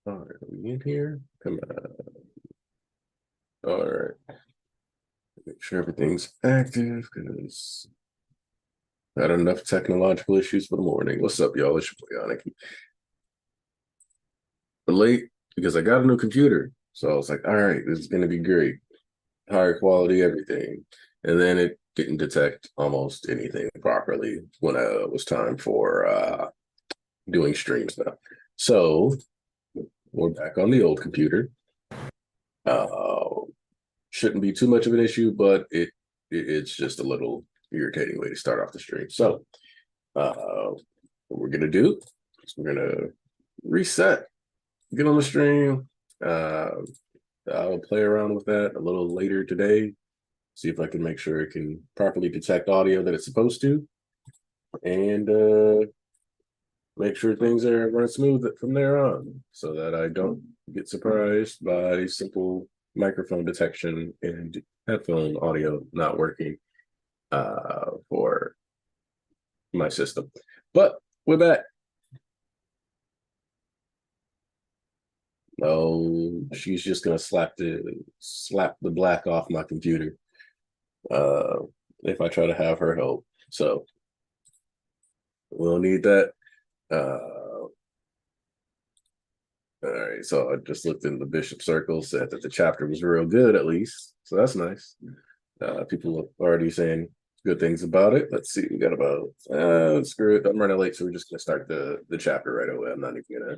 All right, are we in here? Come on. All right. Make sure everything's active because got enough technological issues for the morning. What's up, y'all? It's your boy Yannick. But late because I got a new computer. So I was like, all right, this is going to be great. Higher quality, everything. And then it didn't detect almost anything properly when it was time for doing streams now. So we're back on the old computer. Uh, shouldn't be too much of an issue, but it's just a little irritating way to start off the stream. So what we're gonna do is we're gonna reset, get on the stream. I'll play around with that a little later today, see if I can make sure it can properly detect audio that it's supposed to, and make sure things are running smooth from there on, so that I don't get surprised by simple microphone detection and headphone audio not working for my system. But we're back. Oh, she's just gonna slap the black off my computer if I try to have her help. So we'll need that. All right, so I just looked in the bishop circle, said that the chapter was real good, at least. So that's nice. People are already saying good things about it. Let's see, we got about screw it. I'm running late, so we're just gonna start the chapter right away. I'm not even gonna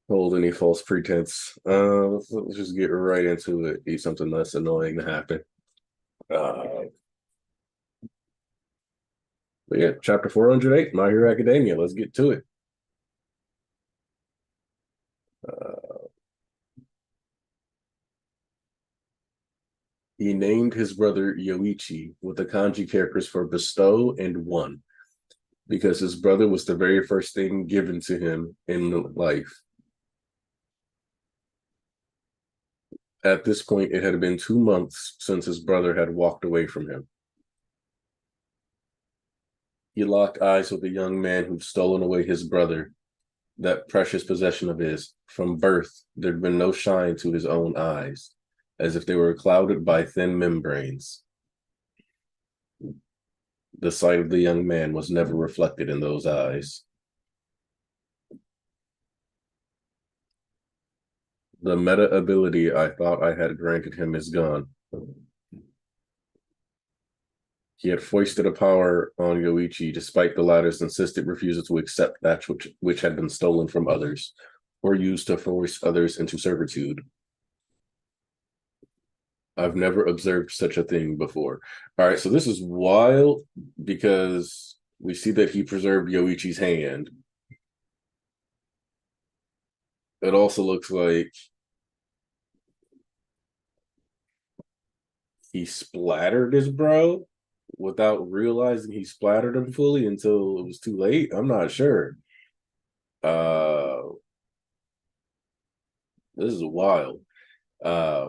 hold any false pretense. Let's just get right into it. Be something less annoying to happen. But yeah, chapter 408, My Hero Academia. Let's get to it. He named his brother Yoichi with the kanji characters for bestow and won, because his brother was the very first thing given to him in life. At this point, it had been 2 months since his brother had walked away from him. He locked eyes with a young man who'd stolen away his brother, that precious possession of his. From birth, there'd been no shine to his own eyes, as if they were clouded by thin membranes. The sight of the young man was never reflected in those eyes. The meta ability I thought I had granted him is gone. He had foisted a power on Yoichi despite the latter's insistent refusal to accept that which had been stolen from others, or used to force others into servitude. I've never observed such a thing before. All right, so this is wild because we see that he preserved Yoichi's hand. It also looks like he splattered his bro without realizing he splattered him fully until it was too late. I'm not sure. Uh, this is wild. Uh,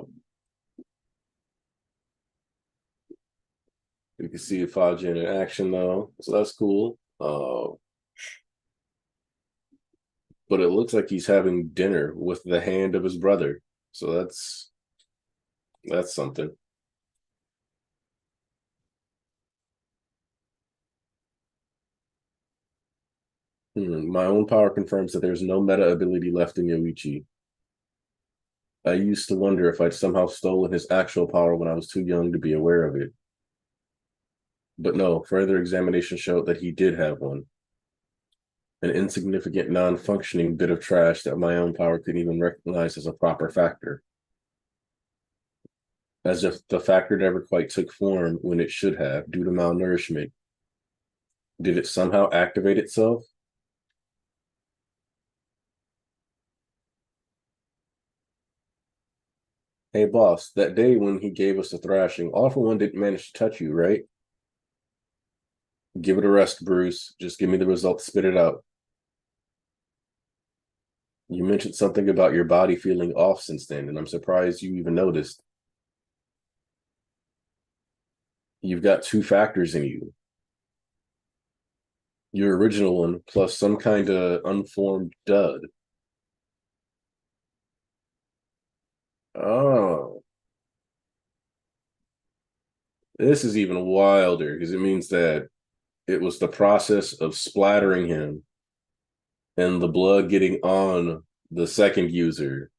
you can see Fajin in action though, so that's cool. But it looks like he's having dinner with the hand of his brother, so that's something. My own power confirms that there's no meta ability left in Yoichi. I used to wonder if I'd somehow stolen his actual power when I was too young to be aware of it. But no, further examination showed that he did have one. An insignificant, non-functioning bit of trash that my own power couldn't even recognize as a proper factor. As if the factor never quite took form when it should have, due to malnourishment. Did it somehow activate itself? Hey, boss, that day when he gave us the thrashing, All For One didn't manage to touch you, right? Give it a rest, Bruce. Just give me the result, spit it out. You mentioned something about your body feeling off since then, and I'm surprised you even noticed. You've got two factors in you. Your original one plus some kind of unformed dud. Oh, this is even wilder because it means that it was the process of splattering him and the blood getting on the second user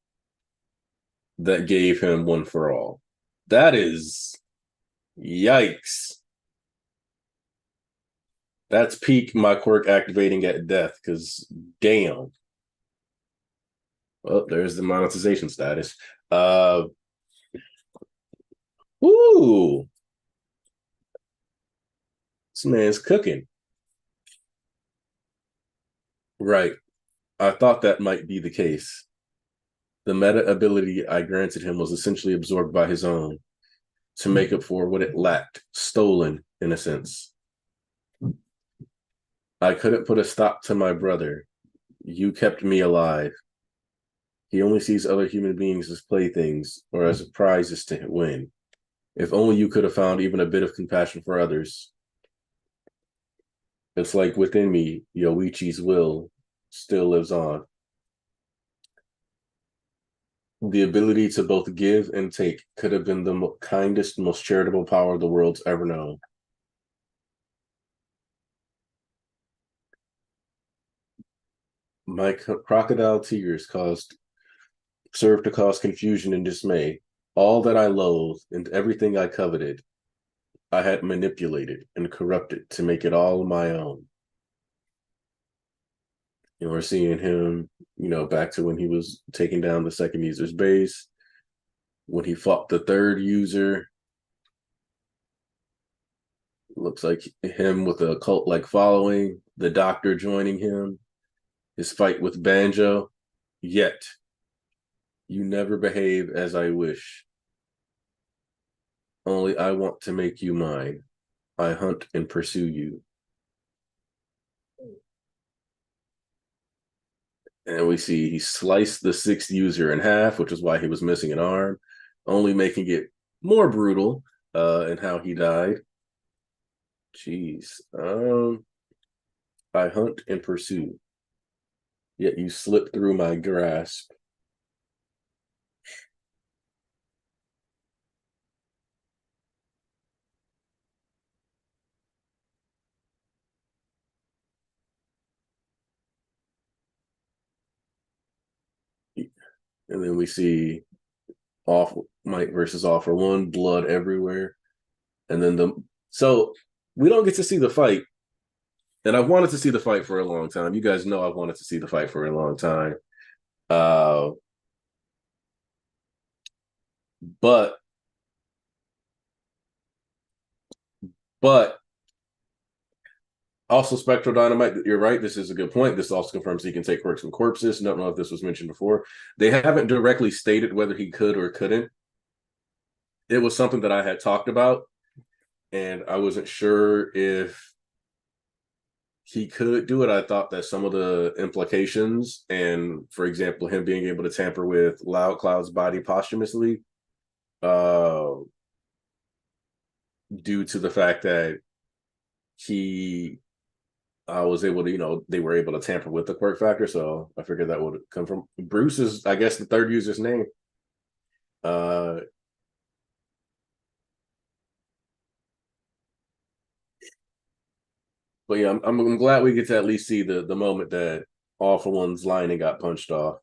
that gave him one for all. That is yikes. That's peak my quirk activating at death because damn. Well, there's the monetization status. Uh Ooh, this man's cooking. Right. I thought that might be the case. The meta ability I granted him was essentially absorbed by his own to make up for what it lacked, stolen in a sense. I couldn't put a stop to my brother. You kept me alive. He only sees other human beings as playthings or as prizes to win. If only you could have found even a bit of compassion for others. It's like within me, Yoichi's will still lives on. The ability to both give and take could have been the kindest, most charitable power the world's ever known. My crocodile tears served to cause confusion and dismay. All that I loathed and everything I coveted, I had manipulated and corrupted to make it all my own. We're seeing him, back to when he was taking down the second user's base, when he fought the third user. Looks like him with a cult-like following, the doctor joining him, his fight with Banjo. Yet, you never behave as I wish. Only I want to make you mine. I hunt and pursue you. And we see he sliced the sixth user in half, which is why he was missing an arm, only making it more brutal in how he died. Jeez. I hunt and pursue, yet you slip through my grasp. And then we see off Mike versus All for One, blood everywhere. And then so we don't get to see the fight. And I've wanted to see the fight for a long time. You guys know I've wanted to see the fight for a long time. Uh but but also Spectral Dynamite, you're right. This is a good point. This also confirms he can take quirks from corpses. Don't know if this was mentioned before. They haven't directly stated whether he could or couldn't. It was something that I had talked about, and I wasn't sure if he could do it. I thought that some of the implications, and for example, him being able to tamper with Loud Cloud's body posthumously, uh, due to the fact that he was able to, they were able to tamper with the quirk factor. So I figured that would come from Bruce is, I guess, the third user's name. Uh, but yeah, I'm glad we get to at least see the moment that All for One's lining got punched off.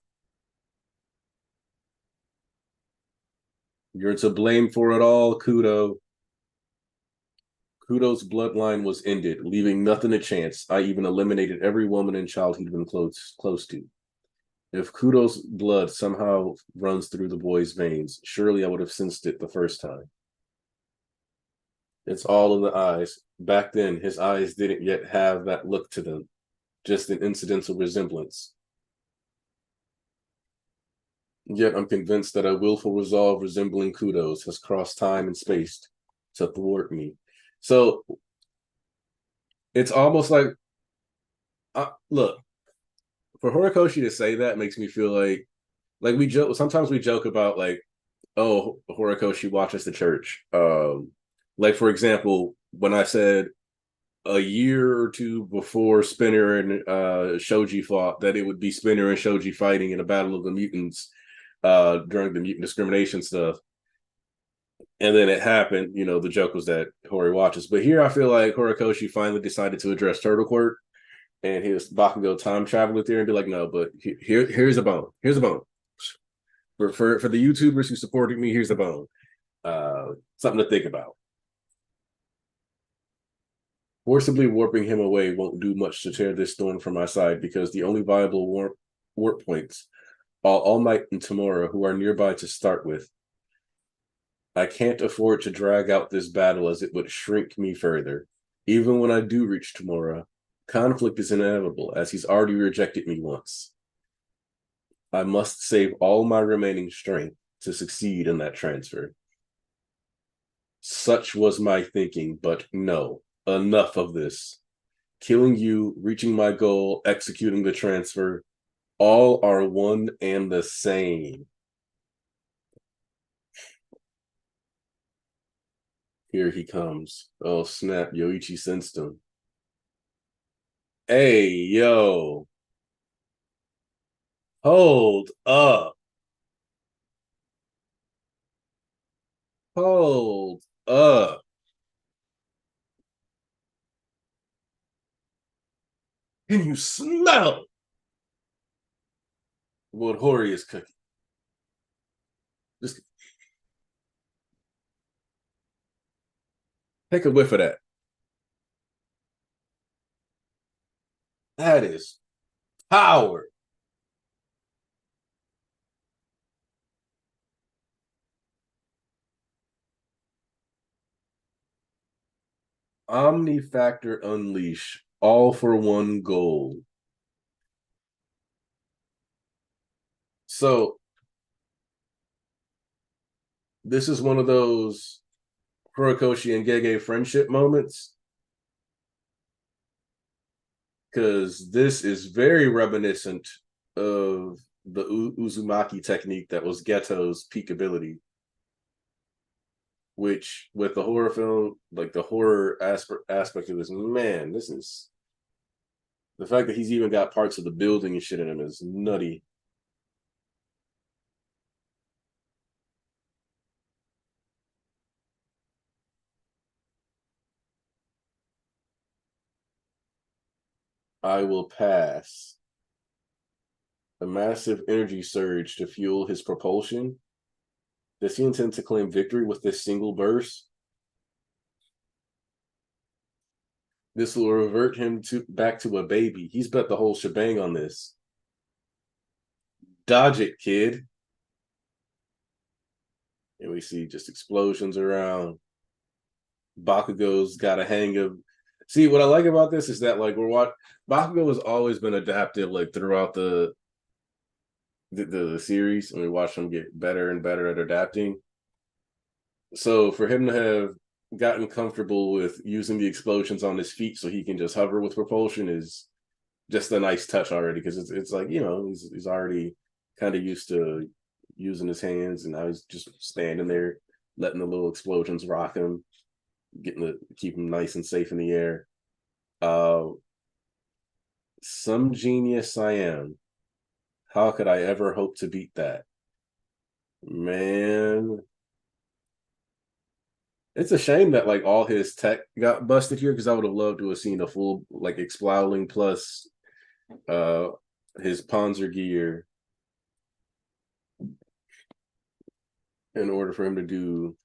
You're to blame for it all, Kudo. Kudo's bloodline was ended, leaving nothing to chance. I even eliminated every woman and child he'd been close to. If Kudo's blood somehow runs through the boy's veins, surely I would have sensed it the first time. It's all in the eyes. Back then, his eyes didn't yet have that look to them, just an incidental resemblance. Yet I'm convinced that a willful resolve resembling Kudo's has crossed time and space to thwart me. So it's almost like, look, for Horikoshi to say that makes me feel like we joke. Sometimes we joke about like, oh, Horikoshi watches the church. Like for example, when I said a year or two before Spinner and Shoji fought that it would be Spinner and Shoji fighting in a battle of the mutants. during the mutant discrimination stuff. And then it happened, the joke was that Hori watches. But here I feel like Horikoshi finally decided to address Turtle Court, and his Bakugo time travel with there and be like, no, but here's a bone. Here's a bone. For the YouTubers who supported me, here's a bone. Something to think about. Forcibly warping him away won't do much to tear this thorn from my side, because the only viable warp points are All Might and Tamura, who are nearby to start with. I can't afford to drag out this battle, as it would shrink me further. Even when I do reach Tamura, conflict is inevitable, as he's already rejected me once. I must save all my remaining strength to succeed in that transfer. Such was my thinking, but no, enough of this. Killing you, reaching my goal, executing the transfer, all are one and the same. Here he comes. Oh, snap. Yoichi sensed him. Hey, yo. Hold up. Hold up. Can you smell what Hori is cooking? Just take a whiff of that. That is power. Omni Factor Unleash, all for one goal. So this is one of those Horikoshi and Gege friendship moments, because this is very reminiscent of the Uzumaki technique that was Geto's peak ability, which with the horror film, like the horror aspect of this, man, this is the fact that he's even got parts of the building and shit in him is nutty. I will pass. A massive energy surge to fuel his propulsion. Does he intend to claim victory with this single burst? This will revert him back to a baby. He's bet the whole shebang on this. Dodge it, kid. And we see just explosions around. Bakugo's got a hang of. See, what I like about this is that like Bakugo has always been adaptive, like throughout the series, and we watch him get better and better at adapting. So for him to have gotten comfortable with using the explosions on his feet so he can just hover with propulsion is just a nice touch already, because it's like, he's already kind of used to using his hands, and now he's just standing there letting the little explosions rock him, keep him nice and safe in the air. Some genius I am. How could I ever hope to beat that? Man, it's a shame that like all his tech got busted here, because I would have loved to have seen a full like exploding plus uh his Panzer gear in order for him to do.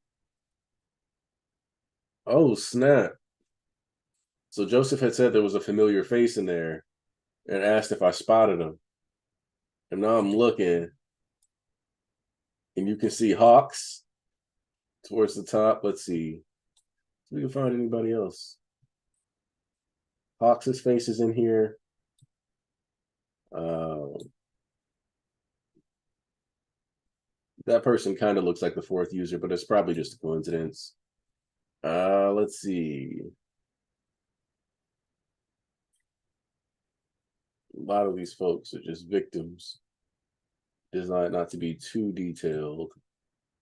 Oh snap. So Joseph had said there was a familiar face in there and asked if I spotted him. And now I'm looking, and you can see Hawks towards the top. Let's see if we can find anybody else. Hawks' face is in here. That person kind of looks like the fourth user, but it's probably just a coincidence. Let's see. A lot of these folks are just victims, designed not to be too detailed,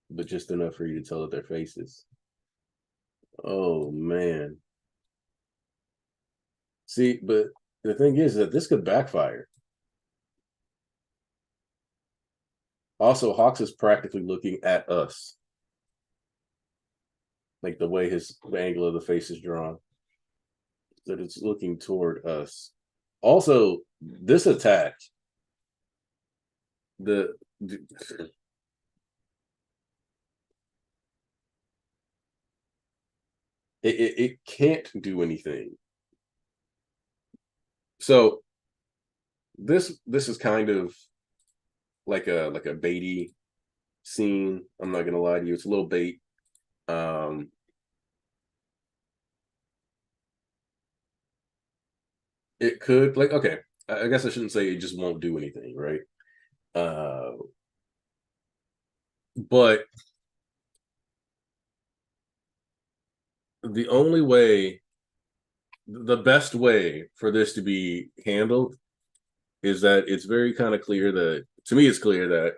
but just enough for you to tell that their faces. Oh man. See, but the thing is that this could backfire. Also, Hawks is practically looking at us, like the way the angle of the face is drawn, that it's looking toward us. Also, this attack, the it can't do anything. So this is kind of like a baity scene. I'm not gonna lie to you, it's a little bait. Um, it could like okay, I guess I shouldn't say it just won't do anything, right? Uh, but the only way, the best way for this to be handled is that it's very kind of clear that to me it's clear that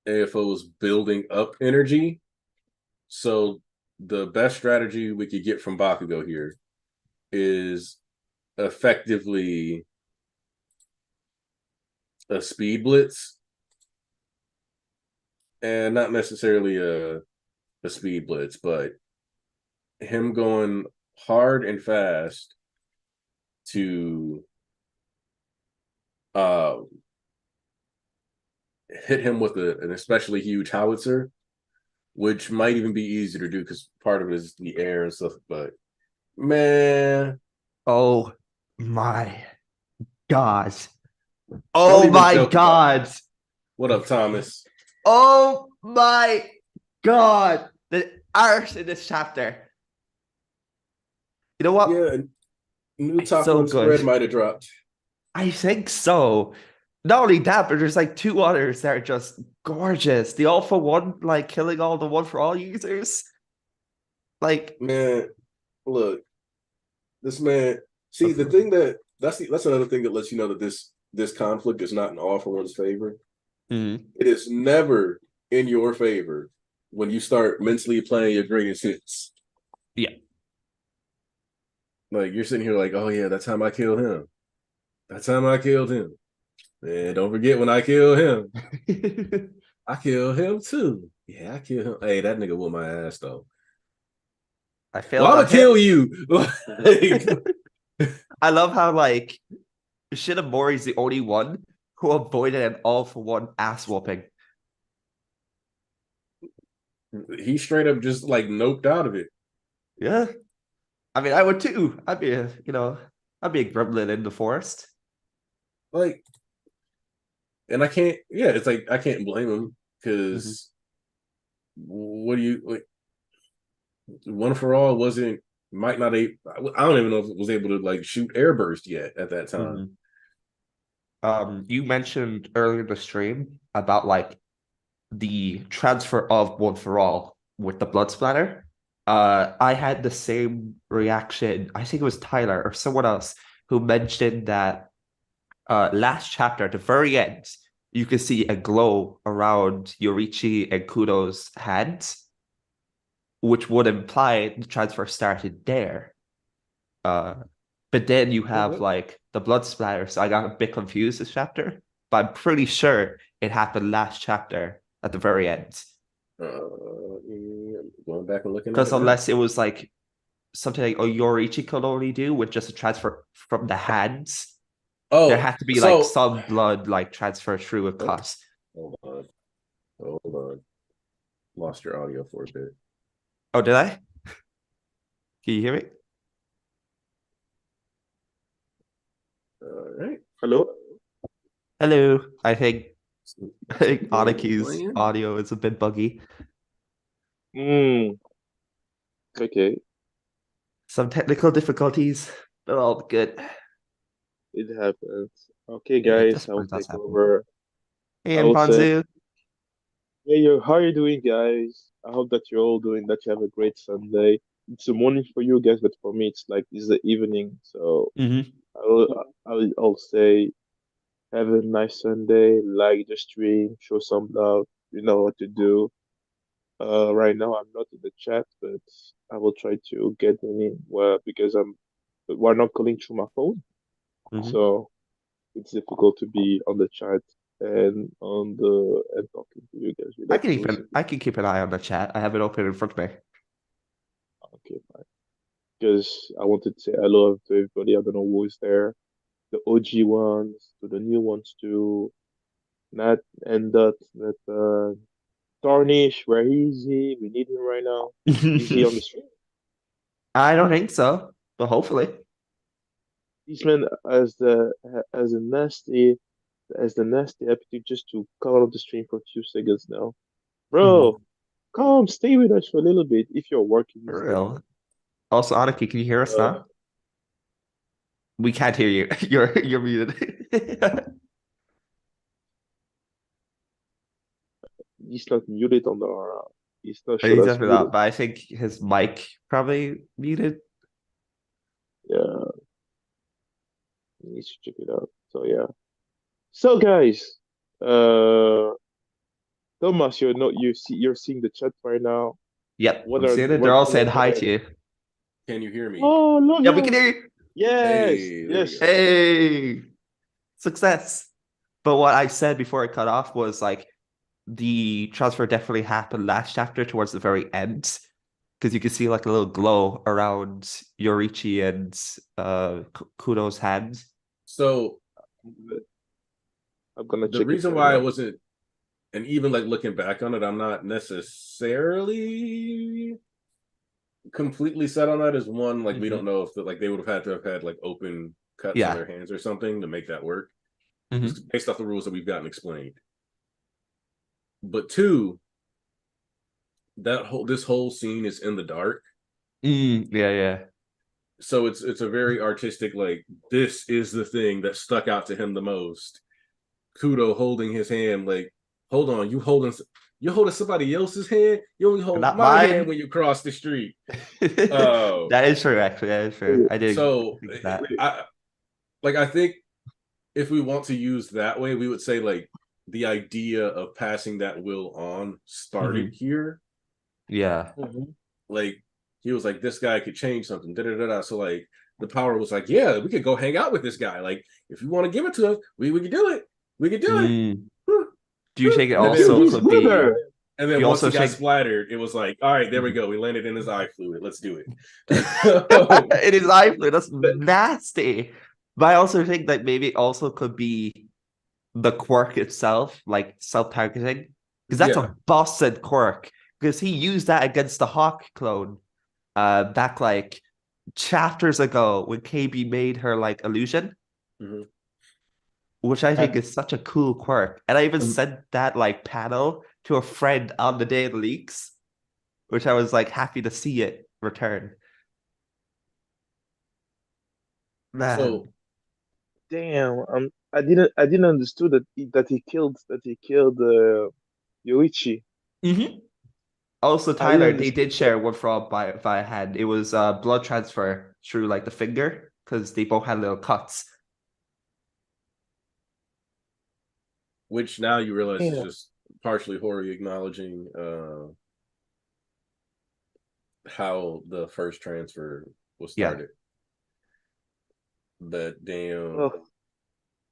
AFO is building up energy. So the best strategy we could get from Bakugo here is effectively a speed blitz and not necessarily a speed blitz, but him going hard and fast to uh, hit him with an especially huge howitzer, which might even be easier to do because part of it is the air and stuff. But man, Oh my God. don't Oh even my joke about it. God. What up, Thomas? Oh my God. The art in this chapter. You know what? Yeah, new It's top so one good. spread might have dropped. I think so. Not only that, but there's like two others that are just gorgeous. The all for one, like killing all the one for all users. Like, Man, look, this man. so See, the thing that that's another thing that lets you know that this conflict is not in all for one's favor. Mhm. It is never in your favor when you start mentally playing your greatest hits. Yeah. Like you're sitting here like, oh yeah, that time I killed him. That time I killed him. And don't forget when I kill him, I kill him too. Yeah, I kill him. Hey, that nigga whooped my ass though. I Well, failed I'm on gonna him. kill you. Like, I love how like Shinomori's the only one who avoided an all for one ass whooping. he straight up just like noped out of it. Yeah. I mean, I would too. I'd be I'd be a gremlin in the forest. Like, and I can't. Yeah, it's like I can't blame him Mhm. because what do you like? One for all wasn't might not a. I don't even know if it was able to like shoot airburst yet at that time. Mhm. You mentioned earlier in the stream about like the transfer of one for all with the blood splatter. I had the same reaction. I think it was Tyler or someone else who mentioned that last chapter at the very end, you could see a glow around Yorichi and Kudo's hands, which would imply the transfer started there. Uh, but then you have like the blood splatter, so I got a bit confused this chapter, but I'm pretty sure it happened last chapter at the very end. Yeah, going back and looking at Because it now. unless it was like something like Yorichi could only do with just a transfer from the hands, there Oh, had to be like so some blood like transfer through a oh, cusp. hold on, hold on. Lost your audio for a bit. Oh, did I? Can you hear me? All right. Hello? Hello. I That's think the game we're Anaki's playing. audio is a bit buggy. Hmm, okay, Some technical difficulties, but all good. it happens. Okay, Yeah, guys, this I will does take happen. over. Hey, I and will say, Panzu. hey, how are you doing, guys? I hope that you're all doing, that you have a great Sunday. It's the morning for you guys, but for me, it's the evening. So Mm-hmm. I'll say, have a nice Sunday, like the stream, show some love. You know what to do. Right now I'm not in the chat, but I will try to get in well, because we're not calling through my phone. Mm-hmm. So it's difficult to be on the chat. and on the and talking to you guys without losing I it. can keep an eye on the chat. I have it open in front of me. Okay, fine. Because I wanted to say hello to everybody. I don't know who is there. The OG ones, to the new ones too. Nat and that Tarnish, where is he? We need him right now. Is he on the stream? I don't think so, but hopefully. This man as a nasty attitude just to cut out of the stream for a few seconds now. Mhm. Bro, come stay with us for a little bit if you're working For instead. real. Also, Aniki, can you hear us Uh, now? We can't hear you. You're muted. he's not muted on the he's not showed He's us definitely not, muted. but I think his mic probably muted. Yeah, he needs to check it out. So yeah. So guys, uh Thomas, you're seeing the chat right now. Yep, What I'm are seeing it. They're all saying what hi are to you. Can you hear me? Oh look Yeah, we can guys. hear you. Yes, Hey, there we yes. go. Hey, success. But what I said before I cut off was like the transfer definitely happened last chapter towards the very end because you can see like a little glow around Yorichi and Kudo's hands. So I'm gonna the check it reason right why I now. wasn't, and even like looking back on it, I'm not necessarily completely set on that. Is one, like we don't know if like they would have had to have had like open cuts on Yeah. their hands or something to make that work, Mhm. just based off the rules that we've gotten explained. But two, this whole scene is in the dark, Yeah, yeah. so it's a very artistic, like this is the thing that stuck out to him the most. Kudo holding his hand, like, hold on, you holding somebody else's hand, you only hold Not my hand mine. when you cross the street. That is true, actually. That is true. I didn't So think of that. I think if we want to use that way, we would say like the idea of passing that will on started here. Yeah. Mhm. Like he was like, this guy could change something. Da, da, da, da. So like the power was like, yeah, we could go hang out with this guy. Like if you want to give it to us, we could do it. We could do it. Mm. Do you think it And Kill then also his could be? brother. and Do then you once also he got think splattered, it was like, all right, there we Mhm. go. We landed in his eye fluid. Let's do it. it is eye fluid? That's nasty. But I also think that maybe it also could be the quirk itself, like self-targeting, because that's Yeah. a busted quirk. Because he used that against the Hawk clone, back like chapters ago when KB made her like illusion, Mhm. which I think And is such a cool quirk. And I even sent that like panel to a friend on the day of the leaks, which I was like happy to see it return. So Man. damn, I didn't understood that he killed Yoichi. Also, I didn't Tyler, they understand did that. share one fraud by hand. It was blood transfer through like the finger because they both had little cuts. which now you realize is Damn. just partially Hori acknowledging how the first transfer was Yeah. started. But damn, Oh,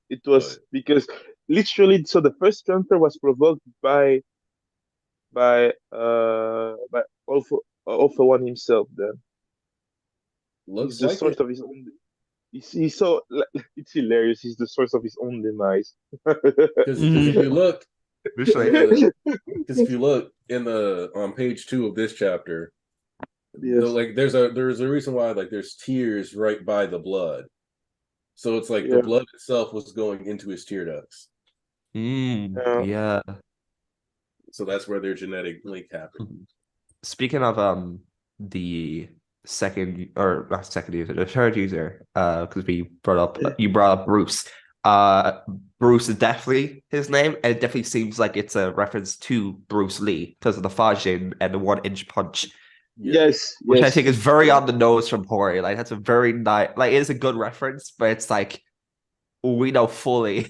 it but was because literally, so the first transfer was provoked by Alpha One himself. Then he's looks the like source it. of his own. He's so it's hilarious. He's the source of his own demise. Because if you look Literally. because if you look in the on page 2 of this chapter, Yes. like there's a reason why like there's tears right by the blood. So it's like the Yeah. blood itself was going into his tear ducts. Yeah. Yeah. So that's where their genetic link happened. Speaking of the second or not second user, the third user, because you brought up Bruce. Bruce is definitely his name, and it definitely seems like it's a reference to Bruce Lee because of the Fajin and the 1 inch punch, Yeah. Yes. which I Yes. think is very on the nose from Hori. Like that's a very nice, like it is a good reference, but it's like we know fully.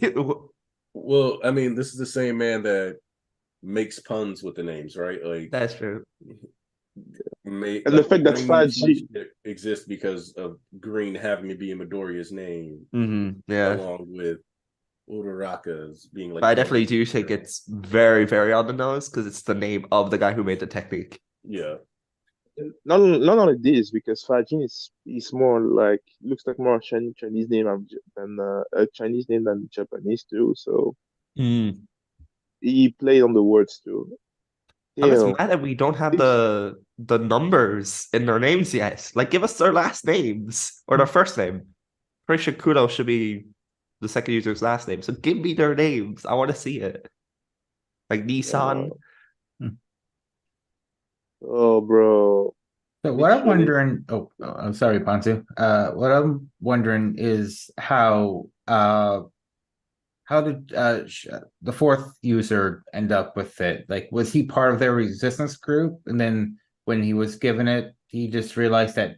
Well, I mean, this is the same man that makes puns with the names, right? Like That's true. And the the fact that green 5G. exists because of green having to be in Midoriya's name, Yeah. along with Uraraka as being like But I one of definitely his do think friends. it's very, very on the nose because it's the name of the guy who made the technique. Yeah. Not only this, because Fajin is more like looks like more Chinese name than a Chinese name than Japanese too. So Mm. he played on the words too. I'm just Damn. mad that we don't have This- the numbers in their names yet. Like, give us their last names or their first name. Pretty sure Kudo should be the second user's last name. So give me their names. I want to see it. Like Nissan. Uh, oh, bro. So what I'm Literally. wondering, I'm sorry, Ponzu. What I'm wondering is how did the fourth user end up with it? Like, was he part of their resistance group? And then when he was given it, he just realized that.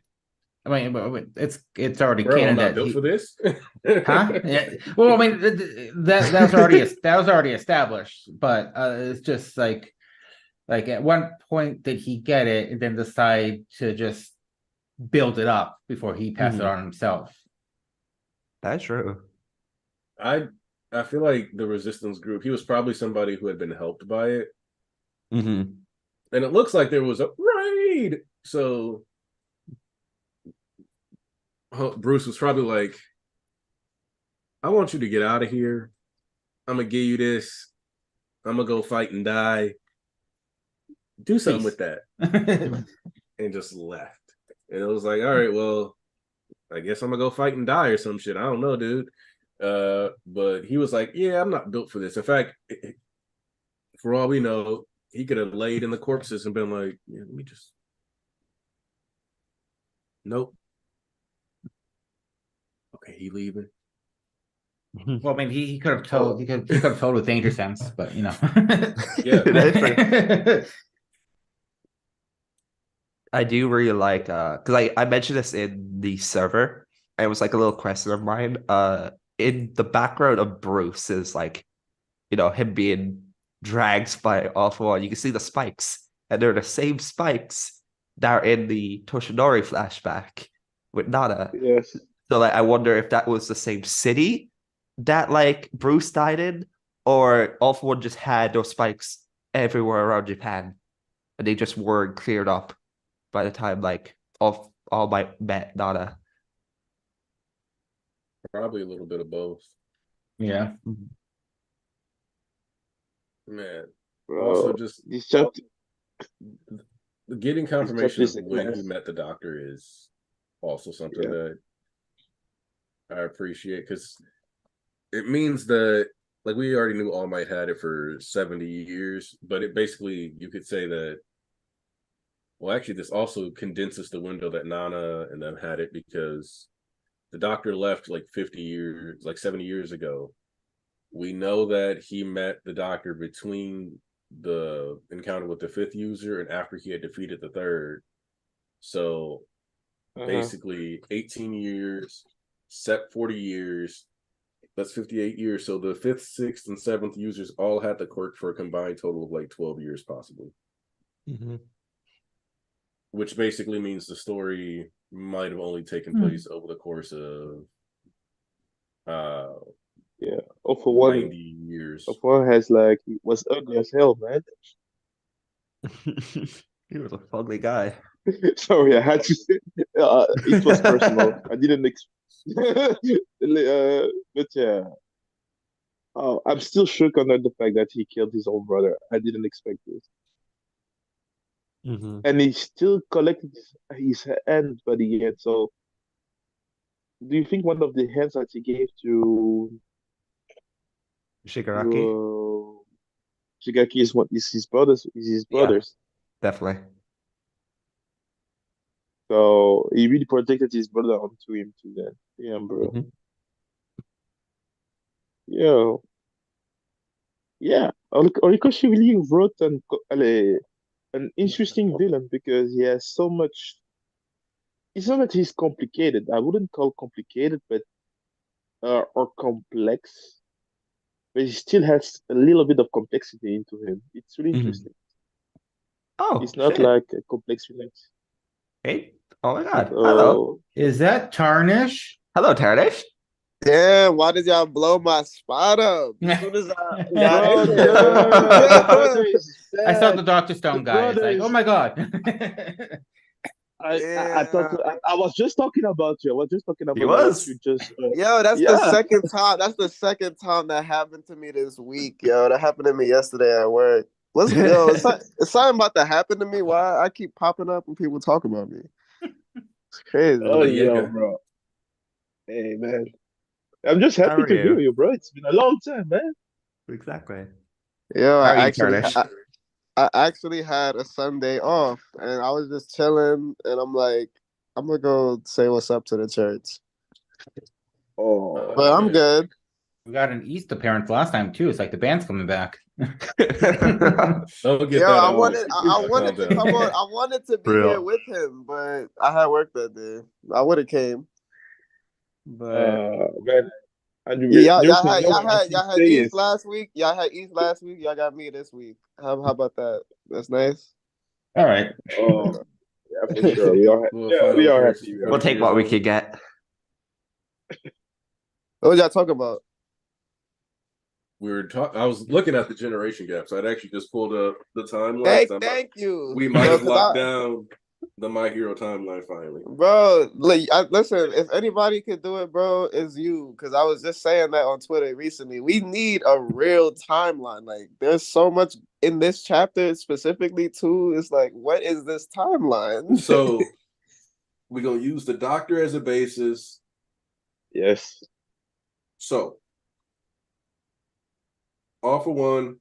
I mean, it's already Bro, I'm canon not that built he, for this. huh? Yeah. Well, I mean that was already established, but it's just like at one point did he get it and then decide to just build it up before he passed it on himself? That's true. I feel like the resistance group, he was probably somebody who had been helped by it. Mm-hmm. And it looks like there was a raid. So Bruce was probably like, I want you to get out of here. I'm gonna give you this. I'm gonna go fight and die. Do something with that. And just left. And it was like, all right, well, I guess I'm gonna go fight and die or some shit. I don't know, dude. But he was like, yeah, I'm not built for this. In fact, for all we know, he could have laid in the corpses and been like, yeah, let me just. Nope. Okay, he leaving. Well, I mean, he could have told he could have told with danger sense, but you know. Yeah. I do really like because I mentioned this in the server. And it was like a little question of mine. In the background of Bruce is like, him being dragged by off wall. You can see the spikes, and they're the same spikes that are in the Toshinori flashback with Nana. Yes. So like I wonder if that was the same city that like Bruce died in, or Off One just had those spikes everywhere around Japan, and they just weren't cleared up by the time like all my met Nana. Probably a little bit of both. Yeah. Man. Bro, Also, just this chapter, getting confirmation is of a when class. he met the doctor is also something Yeah. that I appreciate, because it means that, like, we already knew All Might had it for 70 years, but it basically, you could say that, well, actually, this also condenses the window that Nana and them had it, because the doctor left like 50 years, like 70 years ago. We know that he met the doctor between the encounter with the fifth user and after he had defeated the third. So basically 18 years, set 40 years, that's 58 years. So the fifth, sixth, and seventh users all had the quirk for a combined total of like 12 years, possibly. Mm-hmm. Which basically means the story might have only taken place over the course of Yeah. Oh, for one, 90 years. of one has like he was ugly as hell, man. He was a ugly guy. Sorry, I had to say it was personal. I didn't but yeah. Oh, I'm still shook under the fact that he killed his own brother. I didn't expect this. Mm-hmm. And he still collected his hand by the end. So, do you think one of the hands that he gave Shigaraki? to Shigaki is what is his brothers? Is his Yeah. brothers? Definitely. So he really protected his brother onto him too. Then, yeah, bro. Mhm. Yo, yeah. Orikoshi really wrote an interesting villain because he has so much. It's not that he's complicated. I wouldn't call complicated, but or complex. But he still has a little bit of complexity into him. It's really Mhm. interesting. Oh, It's not shit. like a complex villain. Hey. Oh my god. Hello. So Is that Tarnish? Hello, Tarnish. Damn, why did y'all blow my spot up? As soon as I got in Brother, there, the brother is I saw the bad. Doctor Stone The guy. It's brother like, oh is. my god. I thought damn. I was just talking about you. I was just talking He about you. What was. you just. Yo, that's the Yeah. second time. That's the second time that happened to me this week. Yo, that happened to me yesterday at work. It's something about to happen to me. Why I keep popping up when people talk about me? It's crazy. Oh, But yeah, yo, bro. Hey, man. I'm just happy How are to hear you? you, bro. It's been a long time, man. Exactly. Yo, How are you, Kurdish? I actually had a Sunday off, and I was just chilling, and I'm like, I'm gonna go say what's up to the church. Oh, But I'm okay. good. We got an East appearance last time too. It's like the band's coming back. Don't get Yo, that I off. wanted I Calm wanted to down. come on. I wanted to be here Real. with him, but I had work that day. I would have came. But man. And y'all Newton, had you know y'all what I had keep y'all had saying? East last week. Y'all had East last week. Y'all got me this week. How about that? That's nice. All right. Oh, yeah, for sure. We are, Well, yeah, final we are appearance happy. for We are We'll 42 take years what we old. could get. What was y'all talking about? We were talking. I was looking at the generation gap, so I'd actually just pulled up the timeline. Thank you. We might Bro, have 'cause locked down the My Hero timeline finally. bro, listen, if anybody could do it, bro, it's you. Because I was just saying that on Twitter recently. We need a real timeline. Like, there's so much in this chapter specifically, too. It's like, what is this timeline? So we're gonna use the Doctor as a basis. Yes. So, all for one,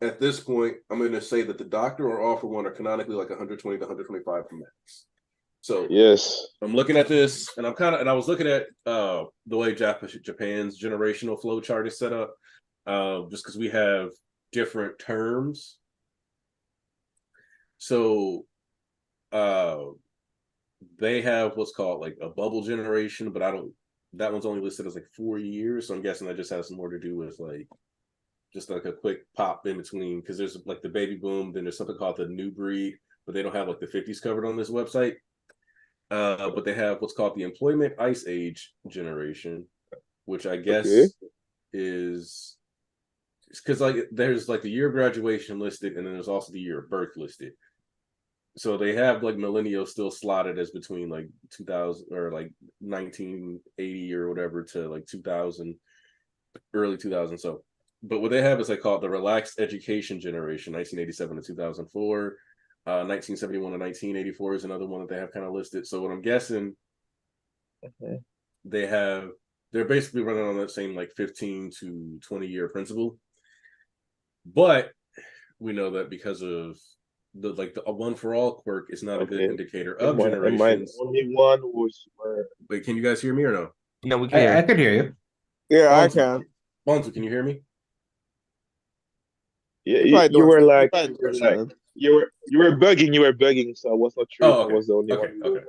at this point, I'm going to say that the Doctor or All for One are canonically like 120 to 125 for max. So, Yes. I'm looking at this, and I was looking at the way Japan's generational flow chart is set up, just because we have different terms. So, they have what's called like a bubble generation, but that one's only listed as like 4 years. So I'm guessing that just has more to do with like just like a quick pop in between, because there's like the baby boom, then there's something called the new breed, but they don't have like the 50s covered on this website. But they have what's called the employment ice age generation, which I guess is because like there's like the year of graduation listed, and then there's also the year of birth listed. So they have like millennials still slotted as between like 2000 or like 1980 or whatever to like 2000, early 2000. So, but what they have is like called the relaxed education generation, 1987 to 2004. 1971 to 1984 is another one that they have kind of listed. So what I'm guessing, they're basically running on that same like 15 to 20 year principle. But we know that because of the one for all quirk is not a good indicator of generations. Only one was. Wait, can you guys hear me or no? No, we can hear. I could hear you. Yeah, I Bonzu, can. Bonzu, can you hear me? Yeah, You probably you were doing- like, you probably doing something. you were bugging, so I was not sure if I was the only one who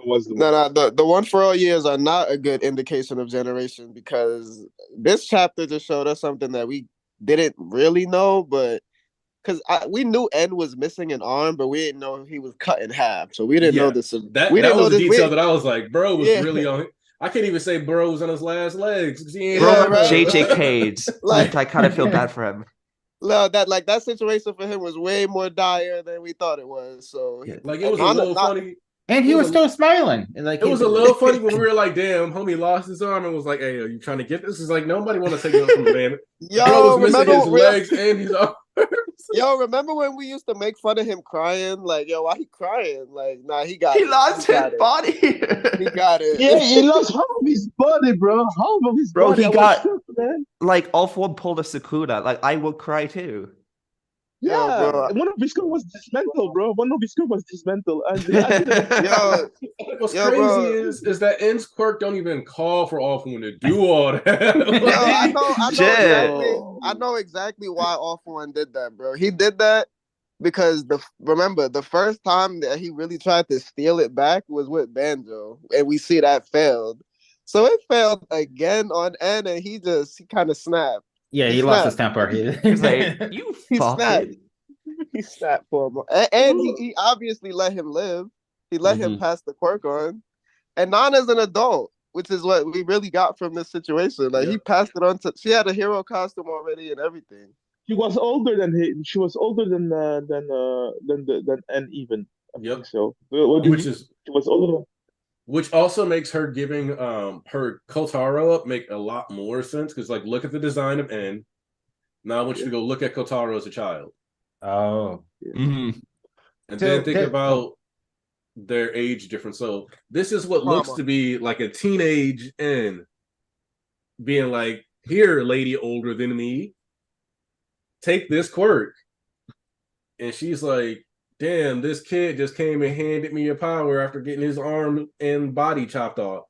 was the one. No, the one for all years are not a good indication of generation, because this chapter just showed us something that we didn't really know, but because we knew N was missing an arm, but we didn't know he was cut in half. So we didn't know this. That was a detail that I was like, bro was really on. I can't even say bro was on his last legs. Bro, right? JJK'd. Like, I kind of feel bad for him. No, that situation for him was way more dire than we thought it was. So like it was a little funny. And he was still smiling. Like it was a little funny when we were like, "Damn, homie lost his arm," and was like, "Hey, are you trying to get this?" It's like nobody want to take it from a man. Bro was missing his legs and his arms. Yo, remember when we used to make fun of him crying? Like, yo, why he crying? Like, nah, he lost his body. He got it. Yeah, he lost half of his body, bro. Half of his body. Bro, he got like all for one pulled a Sakura. Like, I would cry too. Yeah, yo, bro. One of his core was dismantled, bro. One of his core was dismantled. And what's crazy is that N's quirk don't even call for All for One to do all that. I know exactly why All for One did that, bro. He did that because remember the first time that he really tried to steal it back was with Banjo, and we see that failed. So it failed again on N, and he kind of snapped. Yeah, he lost his temper. He's like, you snapped. He snapped for him, and he obviously let him live. He let him pass the quirk on, and Nana's an adult. which is what we really got from this situation. Like he passed it on to. She had a hero costume already and everything. She was older than him. She was older than N even. I think so. Which is she was older. Which also makes her giving her Kotaro up make a lot more sense because like look at the design of N. Now I want you to go look at Kotaro as a child. Oh. Mhm. And So then think there- about their age difference. So this is what looks to be like a teenage N being like, here, lady older than me, take this quirk. And she's like, damn, this kid just came and handed me a power after getting his arm and body chopped off.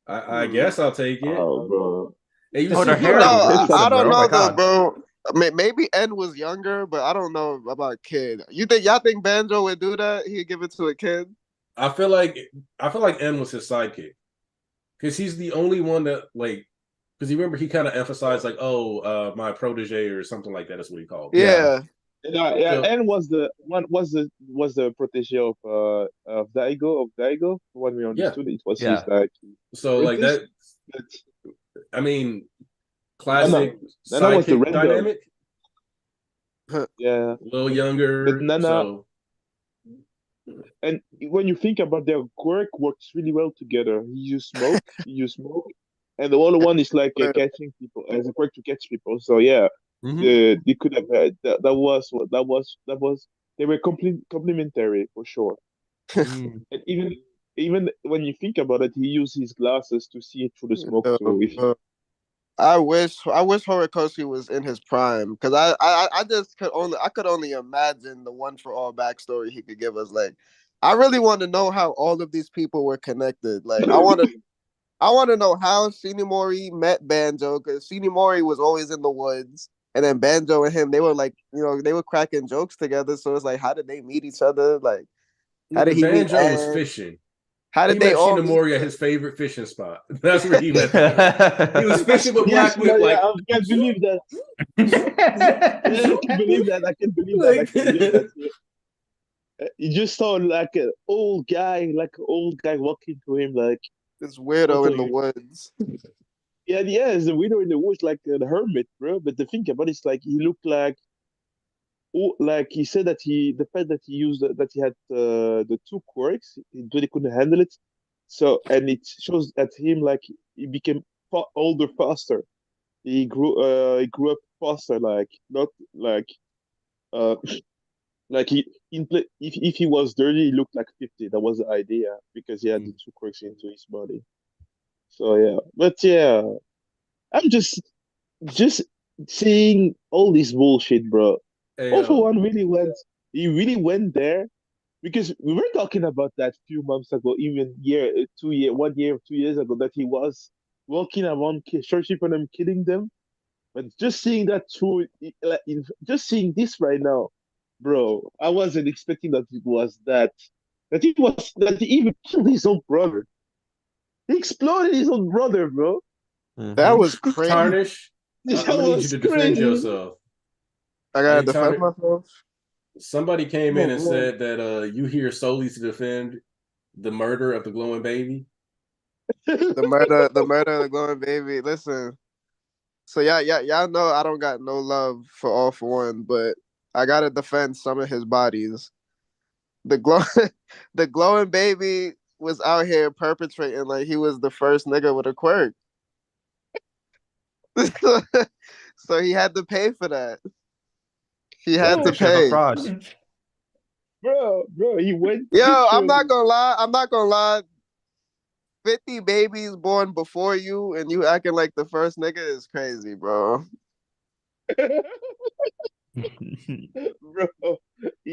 I guess I'll take it. Oh, bro. And you Oh, see her hair No, is I don't bro. Oh my know though, God. bro. I mean, maybe N was younger, but I don't know about kid. Y'all think Banjo would do that? He'd give it to a kid? I feel like N was his sidekick because he's the only one that like because you remember he kind of emphasized like my protege or something like that is what he called it. Yeah. Yeah, So- N was the protege of Daigo. When we understood it was his like. So like that, I mean, classic Nana was the sidekick random. dynamic. Yeah, A little younger. But Nana, so and when you think about their quirk, works really well together. You smoke, and the other one is like catching people as a quirk to catch people. So yeah, they could have had that. That was they were complementary for sure. Mm. And even when you think about it, he used his glasses to see through the smoke. So I wish Horikoshi was in his prime because I just could only imagine the one for all backstory he could give us. Like, I really want to know how all of these people were connected. Like, I want to know how Shinimori met Banjo because Shinimori was always in the woods, and then Banjo and him they were like they were cracking jokes together. So it's like, how did they meet each other? Like, how did he meet Banjo was Ed? fishing. How did He they met all Shinamori meet? at his favorite fishing spot. That's where he met them. He was fishing with Black Whip. Like, I can't believe that. I can't believe that. I can't believe that. I can't believe that. You just saw like an old guy walking to him like This weirdo in the woods. Yeah, it's the widow in the woods, like the hermit, bro. But the thing about it is, like, he looked like, like he said that the fact that he used that he had the two quirks, he really couldn't handle it. So, and it shows that him like he became older faster. He grew up faster, like not like uh like if he was 30, he looked like 50. That was the idea because he had the two quirks into his body. So yeah, but yeah. I'm just seeing all this bullshit, bro. All for One he really went there because we were talking about that few months ago, even 1 year, 2 years ago, that he was walking around searching for them, killing them. But just seeing that just seeing this right now, bro, I wasn't expecting that it was that he even killed his own brother. He exploded his own brother, bro. That was crazy. Tarnish, I'm gonna need you to defend yourself. I gotta defend myself. Somebody came in and said that you here solely to defend the murder of the glowing baby. the murder of the glowing baby. Listen. So y'all know I don't got no love for All For One, but I gotta defend some of his bodies. The glowing baby was out here perpetrating like he was the first nigga with a quirk. So he had to pay for that. He had to pay. Bro, he went. Yo, I'm not gonna lie. 50 babies born before you and you acting like the first nigga is crazy, bro. Bro.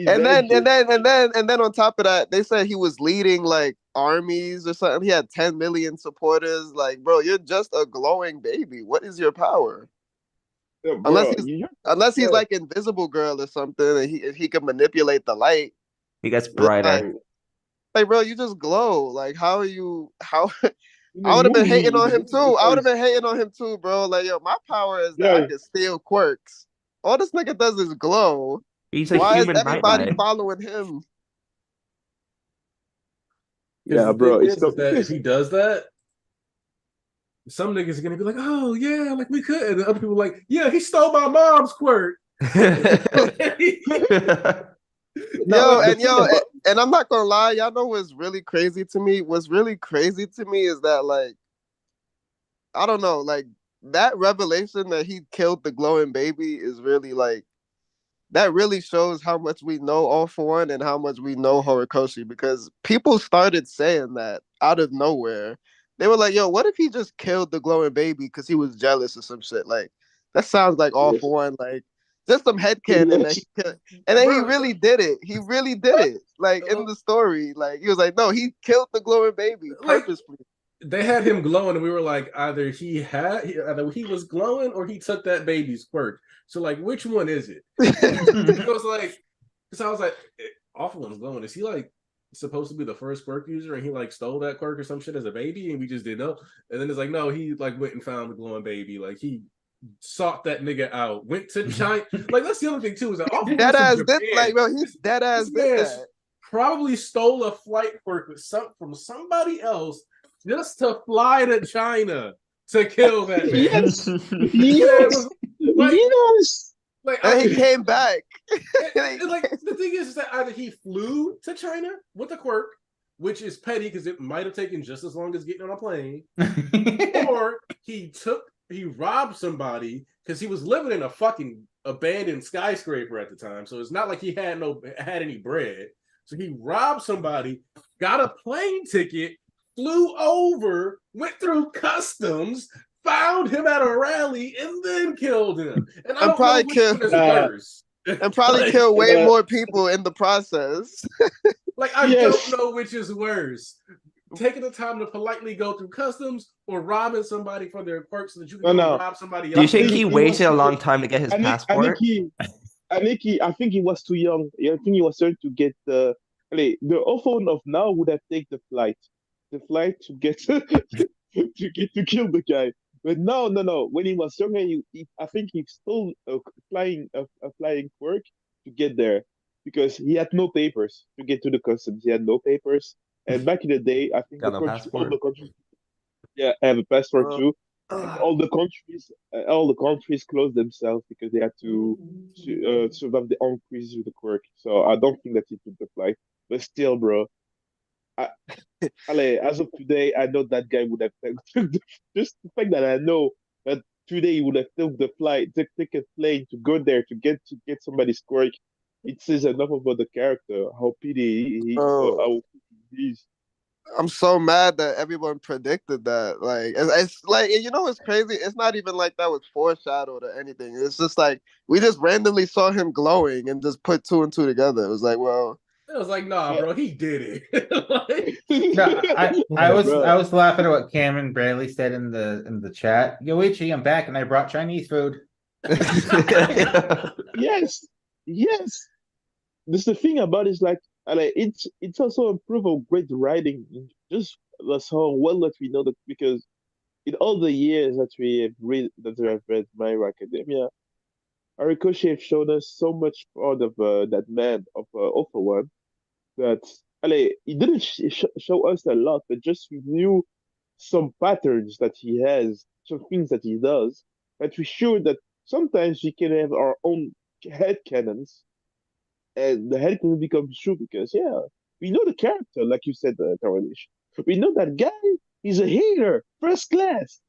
And then on top of that, they said he was leading like armies or something. He had 10 million supporters. Like, bro, you're just a glowing baby. What is your power? Yeah, bro, unless he's like Invisible Girl or something, and he can manipulate the light. He gets brighter. Like, bro, you just glow. Like, how are you? How? I would have been hating on him too. I would have been hating on him too, bro. Like, yo, my power is that I can steal quirks. All this nigga does is glow. He's a Why human is everybody nightlight. following him? Yeah, bro. Is that if he does that, some niggas are gonna be like, oh yeah, like we could, and the other people are like, yeah, he stole my mom's quirk. Now, the And thing about and I'm not gonna lie, y'all know what's really crazy to me? What's really crazy to me is that like I don't know, like that revelation that he killed the glowing baby is really like that really shows how much we know All For One and how much we know Horikoshi because people started saying that out of nowhere. They were like, yo, what if he just killed the glowing baby because he was jealous or some shit? Like, that sounds like All yes, For One. Like, just some headcanon that yes, he killed. And then he Bro, really did it. He really did it. Like, in the story. Like, he was like, no, he killed the glowing baby like purposefully. they had him glowing, and we were like, either either he was glowing or he took that baby's quirk. So like, which one is it? It was like, so I was like, Awful One's glowing. Is he like supposed to be the first quirk user, and he like stole that quirk or some shit as a baby, and we just didn't know? And then it's like, no, he like went and found the glowing baby. Like he sought that nigga out, went to China. Like that's the other thing too is that Awful Dead One's from ass did, Japan. like, bro, he dead ass This did man that. probably stole a flight quirk with from somebody else just to fly to China to kill that man. yes, Yeah, it yes, was like yes. And he came back. like the thing is that either he flew to China with a quirk, which is petty because it might have taken just as long as getting on a plane, or he robbed somebody because he was living in a fucking abandoned skyscraper at the time. So it's not like he had any bread. So he robbed somebody, got a plane ticket, flew over, went through customs, found him at a rally, and then killed him. And I And don't know probably which kill one is worse. and probably like, kill way uh, more people in the process. like I don't yes. know which is worse. Taking the time to politely go through customs or robbing somebody for their quirks so that you can No, go no. rob somebody Do you I else. think think he he was waited a too. long time to get his passport? I think he was too young. Yeah, I think he was trying to get the. The phone of now would have taken the flight to get to kill the guy. But no, no, no. When he was younger, I think he stole a flying quirk to get there because he had no papers to get to the customs. He had no papers, and back in the day, I think Got no all the passport. countries, yeah, have a passport Uh, too, and all the countries closed themselves because they had to survive the own crisis with the quirk. So I don't think that he took the flight. But still, bro, I, as of today, I know that guy would have just the fact that I know that today he would have took the flight, take a plane to go there to get somebody's quirk. It says enough about the character, how pity bro, how he is. I'm so mad that everyone predicted that. Like, it's like you know what's crazy? It's not even like that was foreshadowed or anything. It's just like we just randomly saw him glowing and just put two and two together. It was like, well, It was like, nah, Yeah. bro, he did it. like, No, I Yeah, bro. was laughing at what Cameron Bradley said in the chat. Yoichi, I'm back and I brought Chinese food. Yes, yes. This the thing about it is it's also a proof of great writing. Just that's how well that we know that because in all the years that I've read My Hero Academia, Horikoshi have shown us so much part of that man of All For One that he didn't show us a lot, but just we knew some patterns that he has, some things that he does, that we sure that sometimes we can have our own head canons and the head canon becomes true because yeah, we know the character, like you said, Carolish. We know that guy. He's a hater, first class,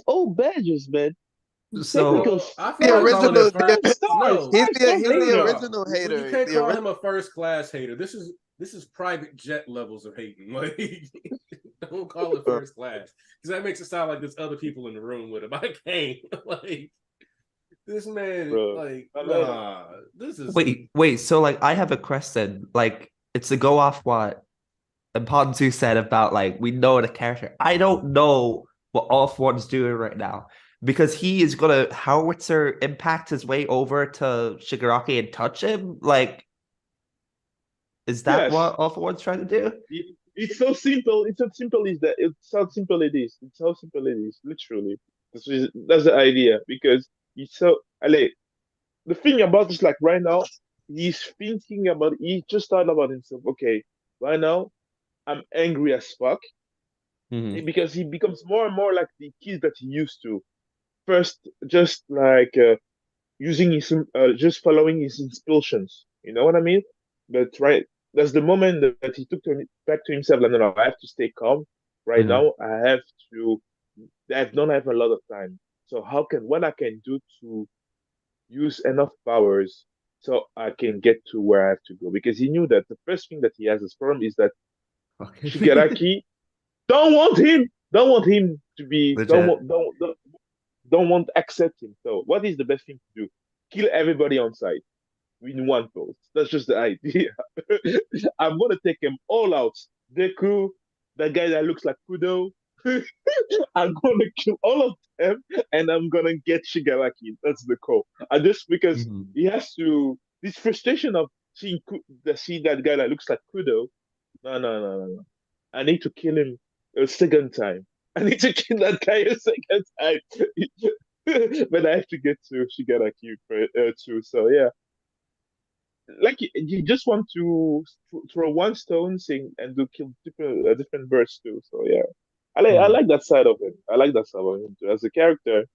all badges, man. So Technical no, I feel the like five calling it original. first. stars, No, He's five the stars he's the hater. original well, you hater. can't The call original. him a first class hater. This is private jet levels of hating. Like, don't call it first class because that makes it sound like there's other people in the room with him. I can't. Like, this man, Bro. like, I love it. nah, this is wait. So like, I have a question. Like, it's to go off what Ponzu said about like we know the character. I don't know what All For One's doing right now because he is gonna howitzer impact his way over to Shigaraki and touch him. Like, is that Yes. what All For One's trying to do? It's so simple. It's so simple is that it's how simple it is. It's how simple it is, literally. That's the idea because he's so. Ale, the thing about this, like right now, he's thinking about. He just thought about himself. Okay, right now I'm angry as fuck. because he becomes more and more like the kid that he used to. First, just like using his just following his impulsions. You know what I mean? But right, that's the moment that he took back to himself. Like, no, no, I have to stay calm. Right Mhm. now, to. I don't have a lot of time. So what I can do to use enough powers so I can get to where I have to go? Because he knew that the first thing that he has as problem is that Okay. Shigaraki don't want him to be, Legit. don't want to accept him. So what is the best thing to do? Kill everybody on site in one post. That's just the idea. I'm gonna take them all out. Deku, that guy that looks like Kudo. I'm gonna kill all of them, and I'm gonna get Shigaraki. That's the call. I just because Mhm. he has to. This frustration of see that guy that looks like Kudo. No, no, no, no, no. I need to kill him a second time. I need to kill that guy a second time. But I have to get to Shigaraki too. So yeah, like you just want to throw one stone thing and do kill different birds too. So yeah, I Mhm. like that side of it. I like that side of him too. As a character,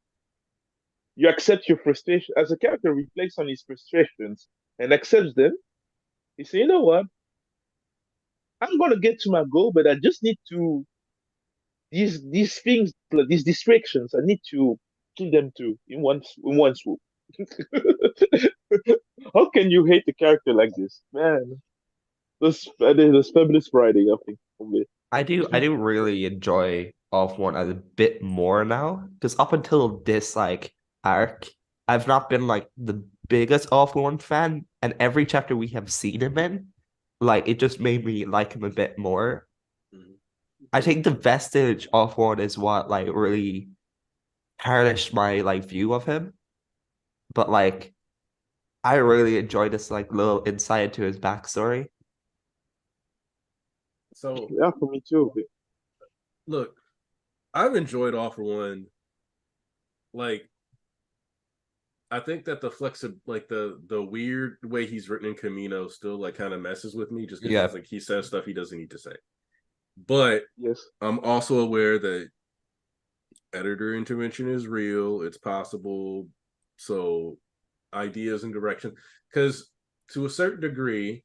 you accept your frustration. As a character, reflects on his frustrations and accepts them. You say, you know what? I'm gonna get to my goal, but I just need to these things, like these distractions. I need to kill them too in one swoop. How can you hate a character like this, man? That's feminist writing, I think, for me. I do really enjoy Off One a bit more now because up until this like arc, I've not been like the biggest Off One fan, and every chapter we have seen him in, like it just made me like him a bit more. Mhm. I think the vestige of One is what like really tarnished my like view of him, but like I really enjoy this like little insight to his backstory. So Yeah, for me too. look, I've enjoyed All for One. Like, I think that the like the weird way he's written in Camino still like kind of messes with me, just because Yeah. it's like he says stuff he doesn't need to say. But Yes. I'm also aware that editor intervention is real. It's possible. So ideas and direction, because to a certain degree,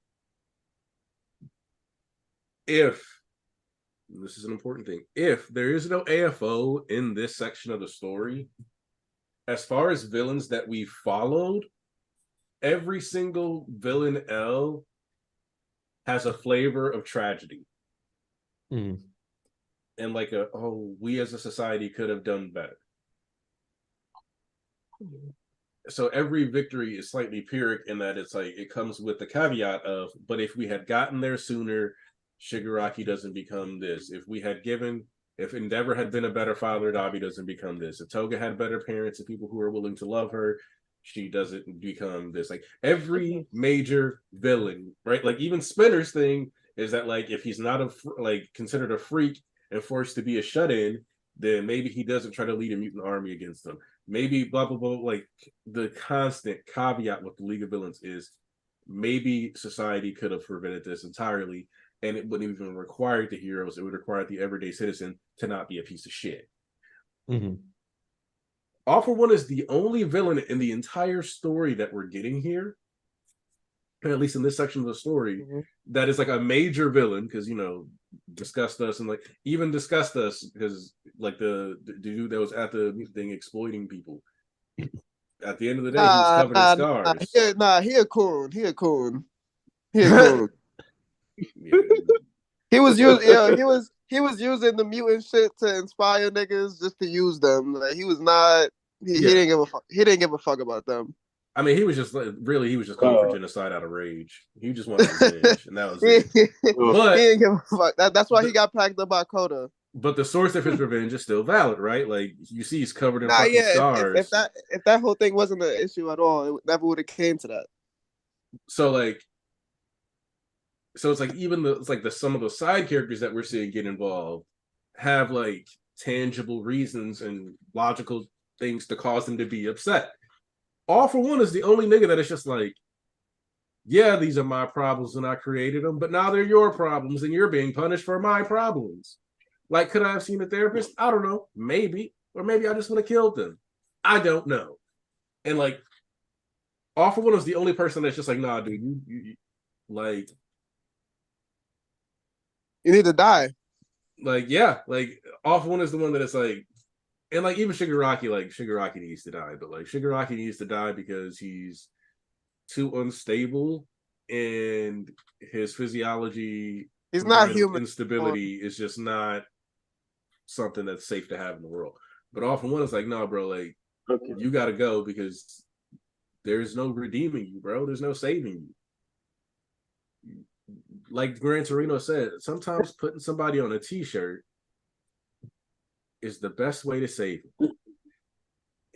if this is an important thing, if there is no AFO in this section of the story, as far as villains that we followed, every single villain L has a flavor of tragedy Mm. and like we as a society could have done better. So every victory is slightly pyrrhic in that it's like it comes with the caveat of, but if we had gotten there sooner, Shigaraki doesn't become this. If Endeavor had been a better father, Dabi doesn't become this. If Toga had better parents and people who are willing to love her, she doesn't become this. Like every major villain, right? Like even Splinter's thing is that like if he's not like considered a freak and forced to be a shut-in, then maybe he doesn't try to lead a mutant army against them. Maybe blah blah blah. Like the constant caveat with the League of Villains is maybe society could have prevented this entirely, and it wouldn't even require the heroes. It would require the everyday citizen to not be a piece of shit. Mm-hmm. All for One is the only villain in the entire story that we're getting here, at least in this section of the story, Mm-hmm. that is like a major villain, because discussed us and like even discussed us because like the dude that was at the thing exploiting people. At the end of the day, he was covered in scars. He a coon. He a coon. He a coon. Yeah. He was using he was using the mutant shit to inspire niggas just to use them. Like he was not he Yeah. didn't give a fuck. He didn't give a fuck about them. I mean, he was just calling for genocide out of rage. He just wanted revenge, and that was it. He But didn't give a fuck. That's why he the, got packed up by Coda. but the source of his revenge is still valid, right? Like you see, he's covered in Nah, fucking yeah. If scars. that whole thing wasn't an issue at all, it never would have came to that. So like, it's like it's like some of the side characters that we're seeing get involved have like tangible reasons and logical things to cause them to be upset. All for One is the only nigga that is just like, yeah, these are my problems and I created them, but now they're your problems and you're being punished for my problems. Like, could I have seen a therapist? I don't know. Maybe. Or maybe I just would have killed them. I don't know. And like, All for One was the only person that's just like, nah, dude, you like, You need to die. yeah, like All for One is the one that it's like, and like even Shigaraki needs to die, but like Shigaraki needs to die because he's too unstable and his physiology He's not combined with human. instability is just not something that's safe to have in the world. But All for One is like, no, bro, like Okay. you gotta go because there's no redeeming you, bro. There's no saving you. Like Gran Torino said, sometimes putting somebody on a t-shirt is the best way to save them.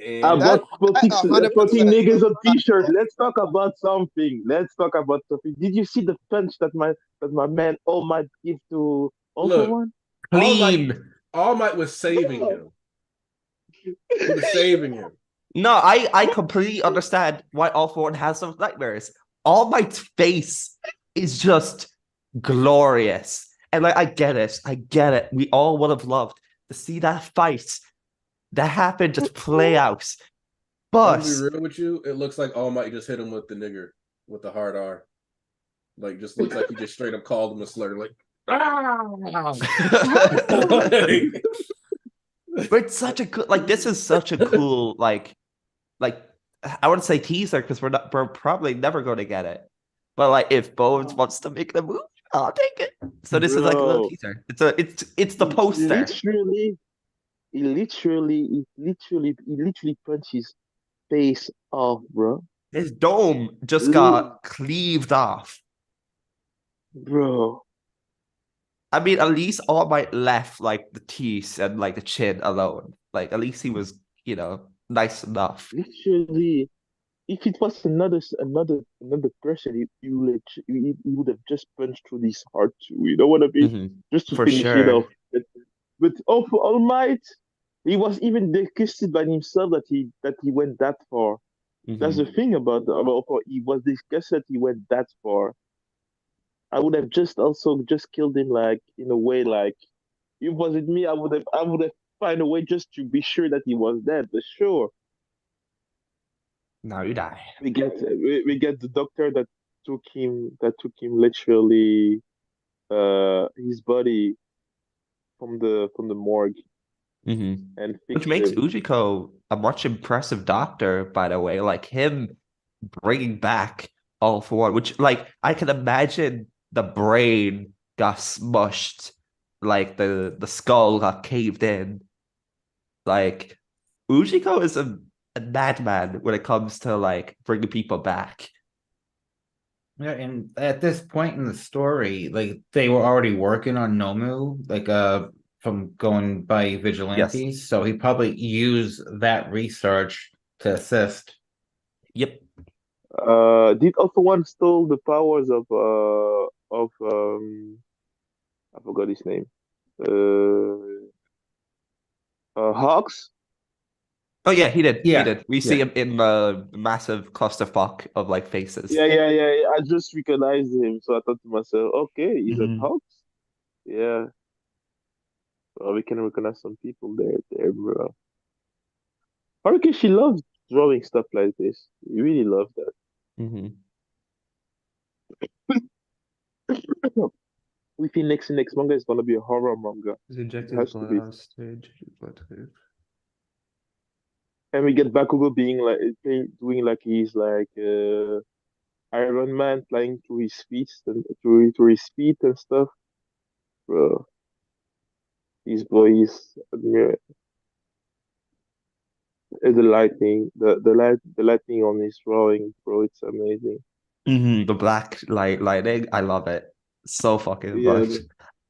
And About That putting 100%. niggas on t-shirt. Let's talk about something. Let's talk about something. Did you see the punch that my man All Might give to All for look, One? Clean. All Might was saving him. He was saving him. No, I completely understand why All for One has those nightmares. All Might's face is just glorious. And like I get it. We all would have loved to see that fight that happened just play out. I'm But gonna be real with you. It looks like All Might just hit him with the nigger with the hard R. Like, just looks like he just straight up called him a slur. Like, but it's such a good this is such a cool like I wouldn't say teaser because we're probably never going to get it. But like if Bones wants to make the move, I'll take it. So this is like a little Bro, teaser. It's the he poster. literally punched his face off, bro. His dome just got cleaved off. Bro. I mean, at least All Might left like the teeth and like the chin alone. Like at least he was, nice enough. Literally, if it was another person, he would have just punched through his heart too. You know what I mean? Just to For finish it sure. off. But for All Might, he was even disgusted by himself that he went that far. That's the thing about he was disgusted he went that far. I would have just killed him like in a way like if it wasn't me, I would have find a way just to be sure that he was dead. But sure. Now you die. We get the doctor that took him literally his body from the morgue and Which fixed makes him. Ujiko a much impressive doctor, by the way. Like him bringing back All for One, which like I can imagine the brain got smushed, like the skull got caved in. Like Ujiko is a madman when it comes to like bringing people back. Yeah, and at this point in the story, like they were already working on Nomu, like from going by vigilantes. So he probably used that research to assist. Yep. Did also one stole the powers of I forgot his name. Hawks? Oh yeah, he did. He Yeah, did. We see him in the massive clusterfuck of like faces. Yeah. I just recognized him, so I thought to myself, okay, he's at Mhm. Hawks? Yeah. Well, we can recognize some people there, bro. Haruki, she loves drawing stuff like this. You really love that. Mhm. We think next manga is gonna be a horror manga. He's It injecting his has to blood be. on stage. And we get Bakugo being like doing like he's like Iron Man flying through his feet and through his feet and stuff. Bro, these boys, yeah, the lightning on his drawing, bro, it's amazing. The black lighting, I love it so fucking Yeah, much.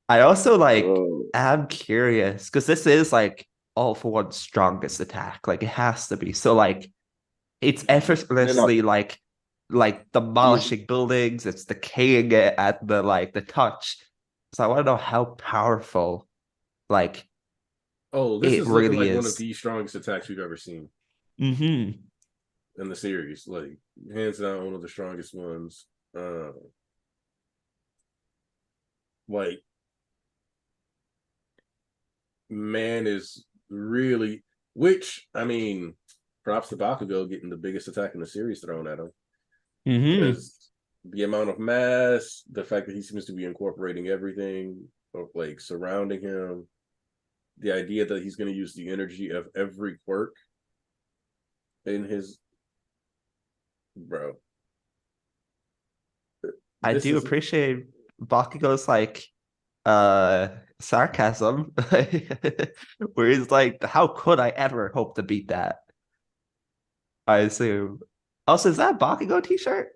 I also like bro. am curious because this is like All for One's strongest attack. Like it has to be. So like it's And effortlessly like demolishing buildings. It's decaying it at the touch. So I want to know how powerful like oh, this it is looking really like one of is. the strongest attacks we've ever seen Mm-hmm. in the series. Like, hands down, one of the strongest ones. Like, man is really, which I mean, props to Bakugo getting the biggest attack in the series thrown at him. Because the amount of mass, the fact that he seems to be incorporating everything like surrounding him, the idea that he's going to use the energy of every quirk in his bro. I do appreciate Bakugo's like sarcasm where he's like, how could I ever hope to beat that? I assume. Also, is that a Bakugo t-shirt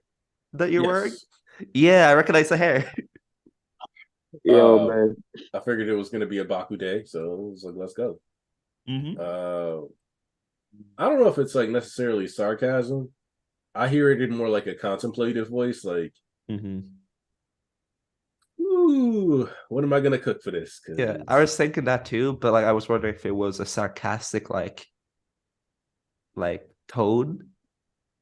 that you're wearing? Yeah, I recognize the hair. Yo, man. I figured it was going to be a Baku day, so it was like, let's go. I don't know if it's like necessarily sarcasm. I hear it in more like a contemplative voice, like, ooh, what am I going to cook for this? Yeah, I was thinking that too, but like I was wondering if it was a sarcastic like tone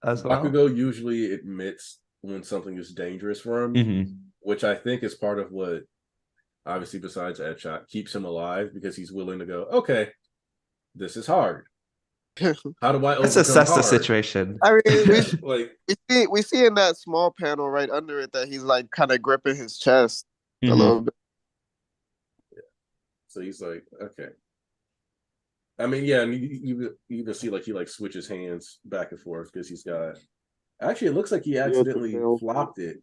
as well. Bakugo usually admits when something is dangerous for him, which I think is part of what, obviously besides Headshot, keeps him alive, because he's willing to go, okay, this is hard. How do I Let's assess the situation? I mean, we see in that small panel right under it that he's like kind of gripping his chest a little bit. Yeah. So he's like, okay. I mean, yeah, and you even see like he like switches hands back and forth because he's got. Actually, it looks like he accidentally flopped it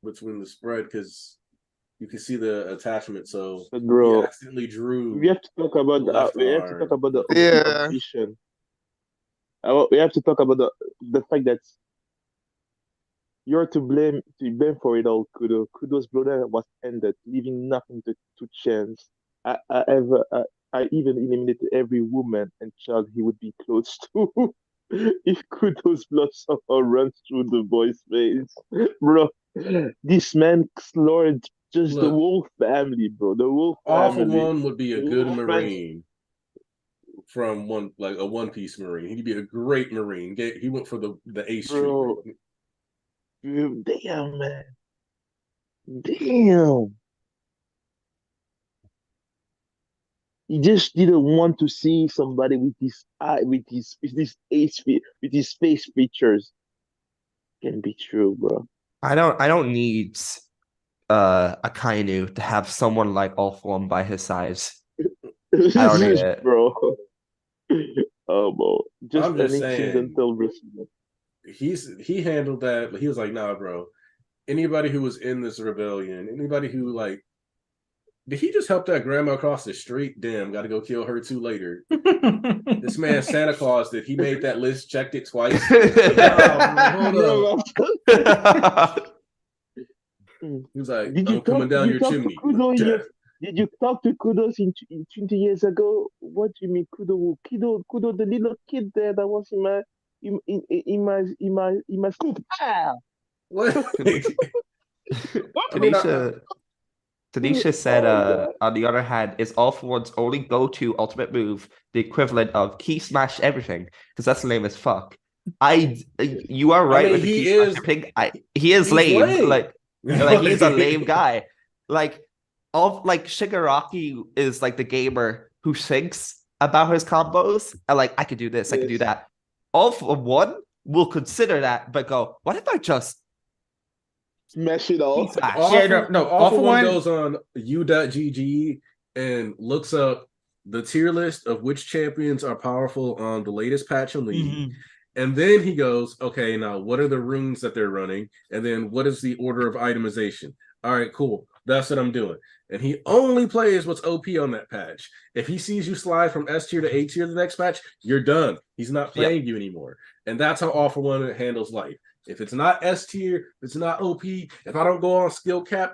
between the spread, because you can see the attachment. So bro, he accidentally drew. We have to talk about we have to talk about the ambition. We have to talk about the fact that you're to blame for it all, Kudo. Kudo's bloodline was ended, leaving nothing to chance. I even eliminated every woman and child he would be close to. If Kudo's blood somehow runs through the boy's veins, bro, this man slaughtered just the whole family, bro. The whole family. Awful One would be a good Marine from a One Piece Marine. He'd be a great Marine. He went for the ace treatment. Damn, man. Damn. He just didn't want to see somebody with his face features. Can be true, bro. I don't need a Kainu to have someone like Awful One by his size. I don't need it, bro. Oh, bro. Just I'm just saying. He handled that. He was like, nah, bro. Anybody who was in this rebellion, anybody who like, did he just help that grandma across the street? Damn, got to go kill her too later. This man Santa Claus did. He made that list, checked it twice. He was like, I'm coming down your chimney. Did you talk to Kudos in 20 years ago? What do you mean, Kudo, the little kid there that was in my school? What? Tanisha said, on the other hand, is Awful One's only go-to ultimate move the equivalent of key smash everything? Because that's lame as fuck. You are right. With the he is lame. Like he's a lame guy. Like Shigaraki is like the gamer who thinks about his combos and like, I could do this, I could do that. Awful One will consider that, but go, what if I just smash it all? Awful One goes on u.gg and looks up the tier list of which champions are powerful on the latest patch in League. And then he goes, okay, now what are the runes that they're running? And then what is the order of itemization? All right, cool. That's what I'm doing. And he only plays what's OP on that patch. If he sees you slide from S tier to A tier the next patch, you're done. He's not playing you anymore. And that's how Awful One handles life. If it's not S tier, if it's not OP, if I don't go on skill cap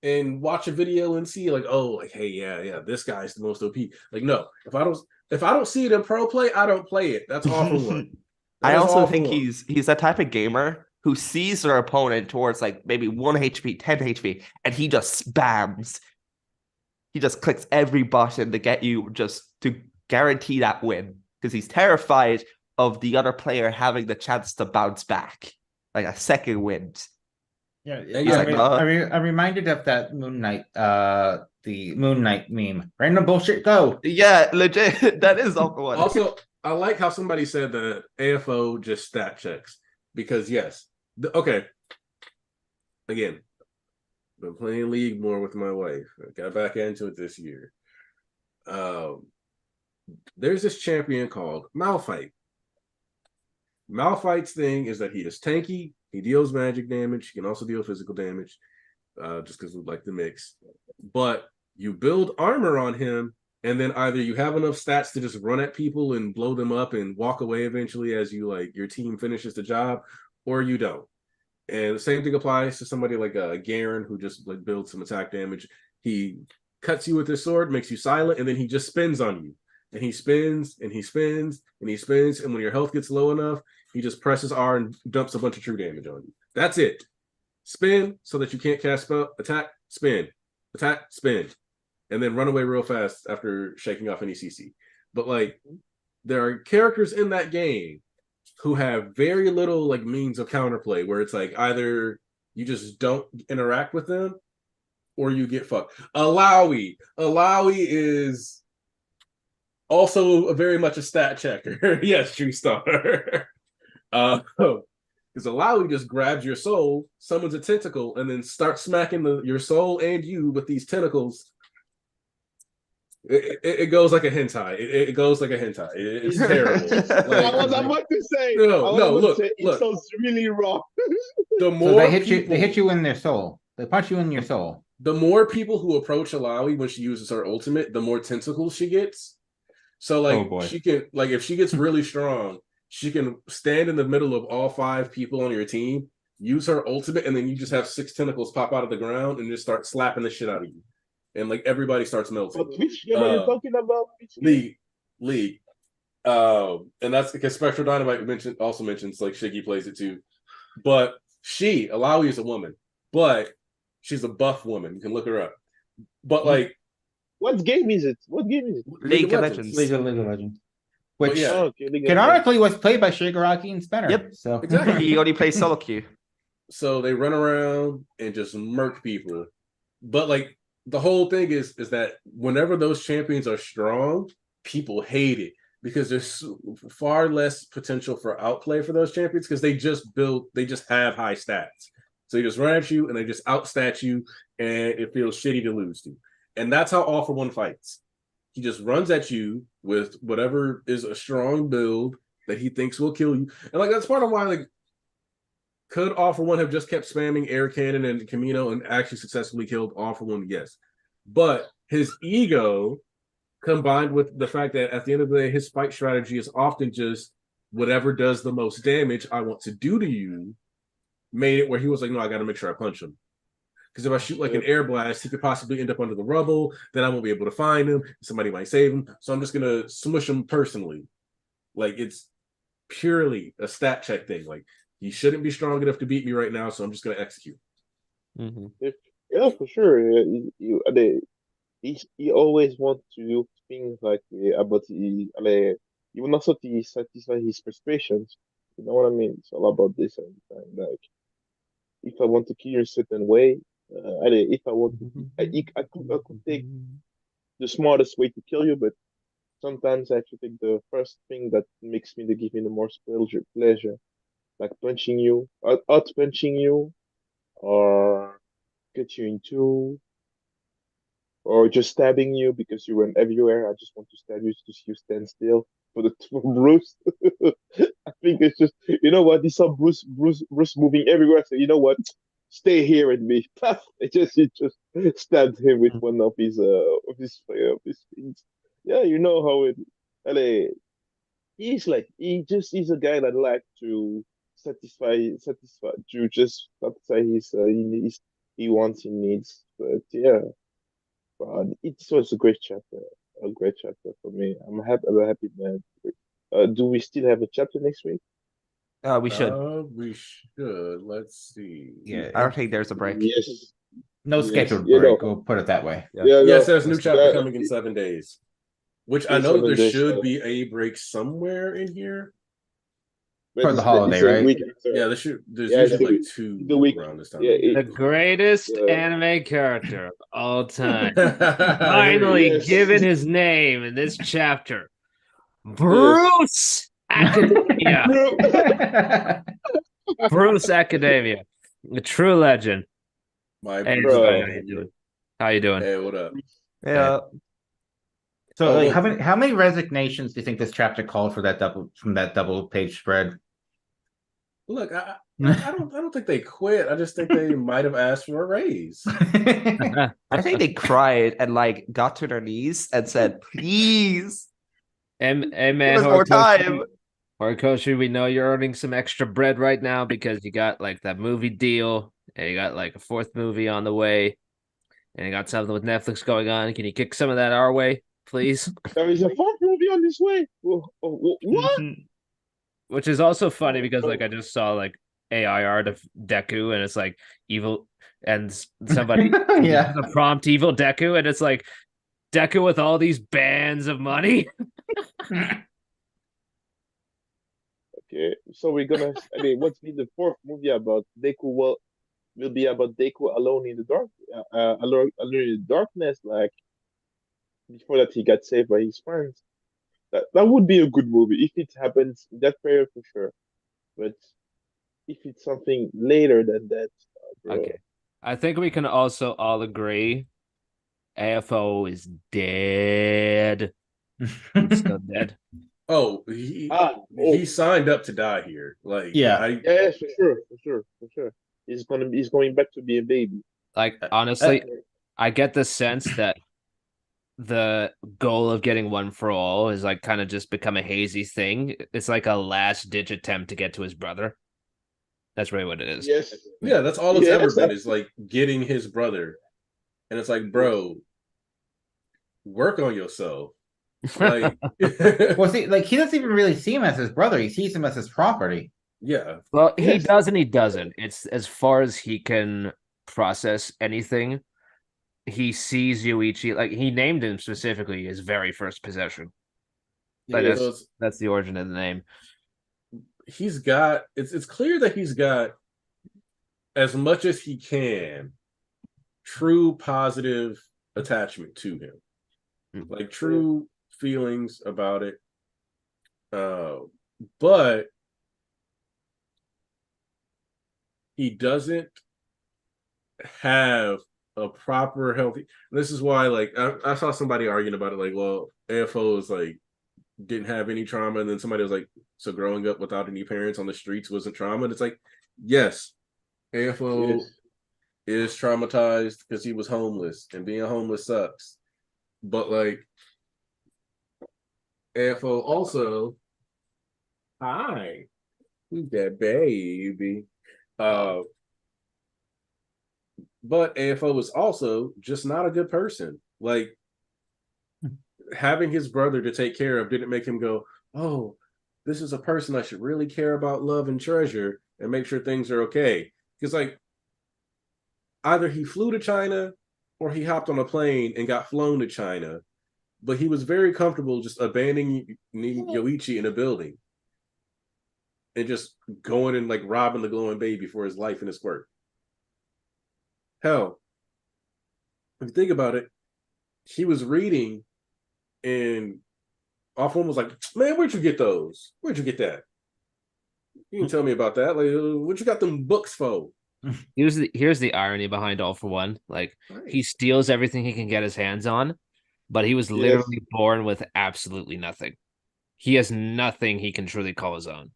and watch a video and see like, oh, like, hey, yeah, this guy's the most OP. Like, no, if I don't see it in pro play, I don't play it. That's Awful One. I also think he's that type of gamer who sees their opponent towards like maybe 1 HP, 10 HP, and he just spams. He just clicks every button to get you just to guarantee that win because he's terrified of the other player having the chance to bounce back, like a second wind. Yeah, And He's like, I'm reminded of that Moon Knight, the Moon Knight meme. Random bullshit, go. yeah, legit. That is all the one. Also, I like how somebody said that AFO just stat checks because yes, okay. Again, been playing League more with my wife. I got back into it this year. There's this champion called Malphite. Malphite's thing is that he is tanky. He deals magic damage. He can also deal physical damage, just because we like the mix. But you build armor on him, and then either you have enough stats to just run at people and blow them up and walk away eventually as you like your team finishes the job, or you don't. And the same thing applies to somebody like Garen, who just like builds some attack damage. He cuts you with his sword, makes you silent, and then he just spins on you. And he spins and he spins and he spins. And when your health gets low enough, he just presses R and dumps a bunch of true damage on you. That's it. Spin so that you can't cast spell. Attack, spin. Attack, spin. And then run away real fast after shaking off any CC. But like, there are characters in that game who have very little like means of counterplay, where it's like either you just don't interact with them or you get fucked. Alawi is also very much a stat checker. Yes, True Star. Because Alawi just grabs your soul, summons a tentacle, and then starts smacking your soul and you with these tentacles. It goes like a hentai. It goes like a hentai. It's terrible. I was about to say. Look. It sounds really wrong. The more So they hit you in their soul. They punch you in your soul. The more people who approach Alawi when she uses her ultimate, the more tentacles she gets. So like she can like if she gets really strong, she can stand in the middle of all 5 people on your team, use her ultimate, and then you just have 6 tentacles pop out of the ground and just start slapping the shit out of you. And like everybody starts melting. But which game are you talking about? League. And that's because Spectral Dynamite also mentions like Shiggy plays it too. But Alawi is a woman, but she's a buff woman. You can look her up. But like, what game is it? League of Legends. League of Legends. Which yeah. canonically was played by Shigaraki and Spinner. Yep. So exactly. He only plays solo queue. So they run around and just murk people. But like the whole thing is that whenever those champions are strong, people hate it because there's far less potential for outplay for those champions because they just have high stats. So they just run at you and they just outstat you, and it feels shitty to lose to. And that's how All For One fights. He just runs at you with whatever is a strong build that he thinks will kill you. And like that's part of why like could All For One have just kept spamming air cannon and Camino and actually successfully killed All For One? Yes. But his ego combined with the fact that at the end of the day, his fight strategy is often just whatever does the most damage I want to do to you, made it where he was like, no, I got to make sure I punch him. Because if I shoot like an air blast, he could possibly end up under the rubble. Then I won't be able to find him. Somebody might save him. So I'm just going to smush him personally. Like it's purely a stat check thing. Like he shouldn't be strong enough to beat me right now. So I'm just going to execute. Mm-hmm. Yeah, for sure. He always wants to do things like about he will not sort of satisfy his frustrations. You know what I mean? It's all about this and like if I want to kill you a certain way, if I want to, I could take the smartest way to kill you, but sometimes I have to take the first thing that makes me give me the most pleasure, like punching you, out punching you, or cut you in two, or just stabbing you because you run everywhere. I just want to stab you to see you stand still for Bruce. I think it's just he saw Bruce moving everywhere. So you know what? Stay here with me. It just stabbed him with one of his things. Yeah, you know how it. He's he's a guy that like to satisfy his he wants, he needs. But yeah, it was a great chapter. A great chapter for me. I'm happy, man. Do we still have a chapter next week? We should. We should. Let's see. Yeah, I don't think there's a break. Yes. no scheduled you break. know. We'll put it that way. Yes, there's a new chapter coming in 7 days. Which I know there 7 days, should be a break somewhere in here. But For the holiday, it's a right? week after. Yeah, there's Yeah, usually the like week, two the week. around this time Yeah, of year. The greatest Yeah. anime character of all time. Finally, Finally Yes. given his name in this chapter. Bruce Academia. Bruce Academia. A true legend. my Hey, Bruce everybody, Bro. how you Academia. doing? How you doing? Hey, what up? Yeah. So, Oh, like, look. how many resignations do you think this chapter called for that double page spread? Look, I don't think they quit. I just think they might have asked for a raise. I think they cried and like got to their knees and said, please Hey, give man, us more time. Horikoshi, we know you're earning some extra bread right now because you got like that movie deal and you got like a fourth movie on the way and you got something with Netflix going on. Can you kick some of that our way, please? There is a fourth movie on this way. What? Which is also funny because like I just saw like AI art of Deku and it's like evil and somebody Yeah. the prompt evil Deku and it's like Deku with all these bands of money. Okay, so we're gonna. I mean, what's be the fourth movie about? Deku will be about Deku alone in the dark, alone in the darkness. Like before that, he got saved by his friends. That would be a good movie if it happens in that period for sure. But if it's something later than that, bro. Okay. I think we can also all agree AFO is dead. He's still dead. Oh, he signed up to die here. Like, Yeah. Yeah, for sure. He's going back to be a baby. Like honestly, I get the sense that the goal of getting one for all is like kind of just become a hazy thing. It's like a last ditch attempt to get to his brother. That's really what it is. Yes. Yeah, that's all it's ever Yes, been is like getting his brother. And it's like, bro, work on yourself. Like, Well, see, like he doesn't even really see him as his brother. He sees him as his property. yeah. Well, he Yes. does and he doesn't. It's as far as he can process anything. He sees Yuichi like he named him specifically his very first possession. Like Yes. So that's the origin of the name. he's got it's clear that he's got as much as he can true positive attachment to him. Like true feelings about it. But he doesn't have a proper healthy. This is why, like, I saw somebody arguing about it, like, well, AFO is like didn't have any trauma, and then somebody was like, so growing up without any parents on the streets wasn't trauma. And it's like, yes, AFO is traumatized because he was homeless, and being homeless sucks. But like, AFO also, hi, who's that baby? But AFO is also just not a good person. Like having his brother to take care of didn't make him go, oh, this is a person I should really care about, love, and treasure, and make sure things are okay. Because like either he flew to China or he hopped on a plane and got flown to China, but he was very comfortable just abandoning Yoichi in a building and just going and like robbing the glowing baby for his life and his work. Hell, if you think about it, he was reading and off one was like, man, where'd you get those? Where'd you get that? You can tell me about that. Like, what you got them books for? Here's the irony behind All for One. Like he steals everything he can get his hands on, but he was literally born with absolutely nothing. He has nothing he can truly call his own.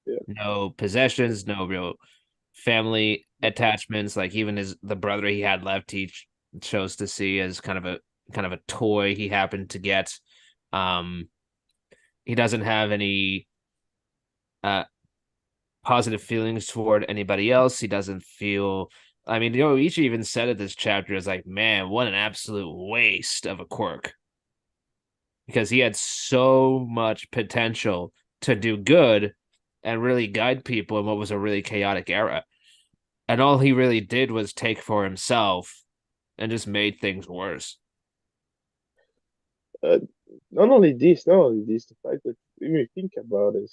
Yeah. No possessions, no real family attachments. Like even the brother he had left, he chose to see as kind of a toy he happened to get. He doesn't have any positive feelings toward anybody else. He doesn't feel. I mean, Yoichi even said it this chapter is like, man, what an absolute waste of a quirk. Because he had so much potential to do good and really guide people in what was a really chaotic era. And all he really did was take for himself and just made things worse. Not only this, the fact that when you think about it,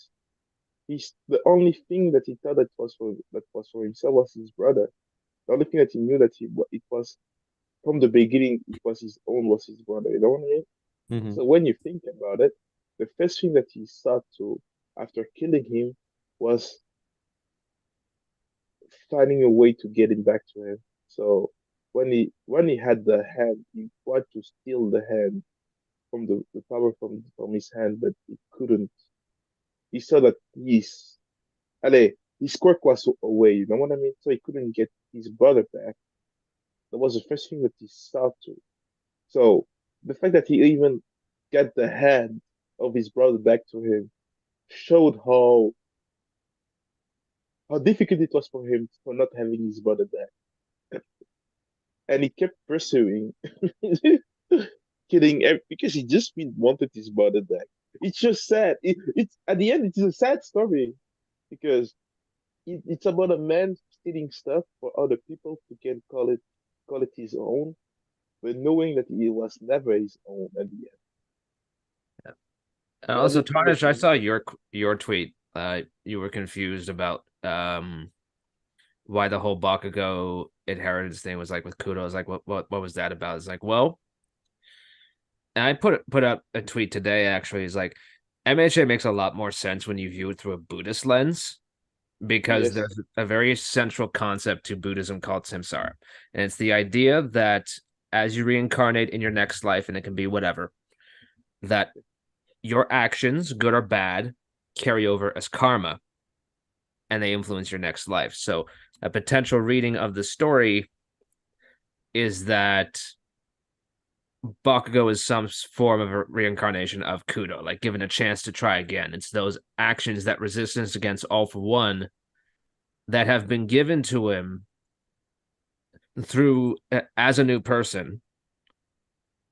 he's the only thing that he thought that was for himself was his brother. The only thing that he knew that it was from the beginning, it was his own, was his brother. You know what I mean? Mhm. So when you think about it, the first thing that he sought to after killing him was finding a way to get him back to him. So when he had the hand, he tried to steal the hand from the power from his hand, but he couldn't. He saw that his quirk was away, you know what I mean? So he couldn't get his brother back. That was the first thing that he sought to. So the fact that he even got the hand of his brother back to him showed how difficult it was for him for not having his brother back. And he kept pursuing, because he just wanted his brother back. It's just sad. It's at the end, it's a sad story because it's about a man stealing stuff for other people to can call it his own, but knowing that it was never his own at the end. And The also, only thing that Tarnish, I he saw your tweet. You were confused about why the whole Bakugo inheritance thing was like with Kudo. I was like, what was that about? It's like, well, and I put out a tweet today actually. Is like MHA makes a lot more sense when you view it through a Buddhist lens because yes, there's a very central concept to Buddhism called samsara. And it's the idea that as you reincarnate in your next life, and it can be whatever, that your actions, good or bad, carry over as karma and they influence your next life. So a potential reading of the story is that Bakugo is some form of a reincarnation of Kudo, like given a chance to try again. It's those actions, that resistance against All for One, that have been given to him through as a new person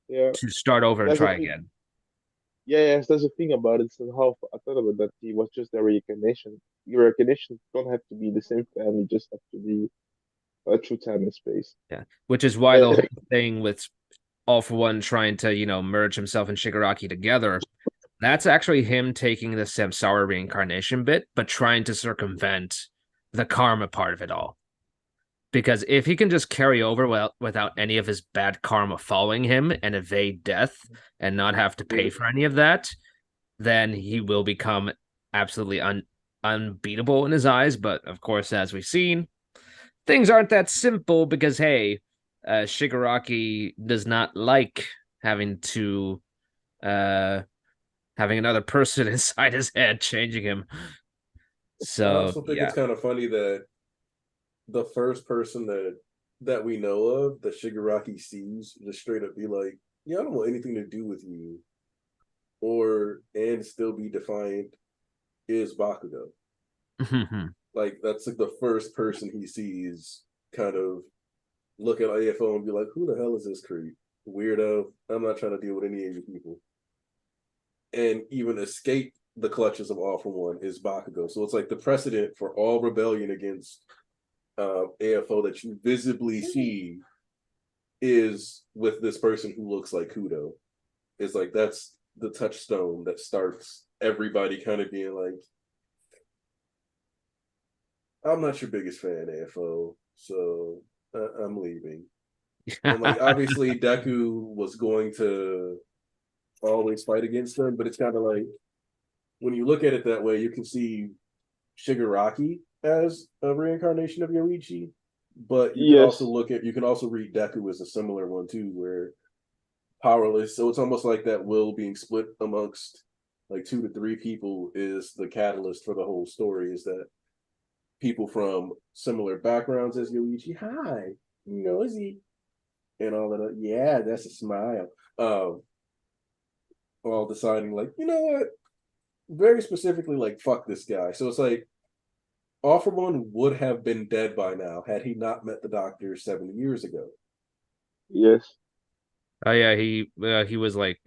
yeah. to start over and That's the try thing. again. Yeah, yes, that's the thing about it. So how I thought about that he was just a reincarnation. Your reincarnations don't have to be the same family, just have to be a true time and space. Yeah, which is why the Uh, whole thing with All for One trying to merge himself and Shigaraki together. That's actually him taking the samsara reincarnation bit, but trying to circumvent the karma part of it all. Because if he can just carry over without any of his bad karma following him and evade death and not have to pay for any of that, then he will become absolutely unbeatable in his eyes. But of course, as we've seen, things aren't that simple because, hey, Shigaraki does not like having to having another person inside his head changing him. I So also think yeah. it's kind of funny that the first person that we know of that Shigaraki sees just straight up be like, "Yeah, I don't want anything to do with you," and still be defiant is Bakugo. Like that's like the first person he sees kind of look at AFO and be like, "Who the hell is this creep? Weirdo. I'm not trying to deal with any of you people." And even escape the clutches of All for One is Bakugo. So it's like the precedent for all rebellion against AFO that you visibly see is with this person who looks like Kudo. It's like that's the touchstone that starts everybody kind of being like, I'm not your biggest fan, AFO, so I'm leaving. And like obviously Deku was going to always fight against them, but it's kind of like when you look at it that way, you can see Shigaraki as a reincarnation of Yoichi, but yes, you can also read Deku as a similar one too, where powerless. So it's almost like that will being split amongst like 2 to 3 people is the catalyst for the whole story. Is that people from similar backgrounds as Yoichi, hi, is he, and all that. Yeah, that's a smile. All deciding like, you know what, very specifically like fuck this guy. So it's like All for One would have been dead by now had he not met the doctor 7 years ago. yes, Oh yeah, he was like,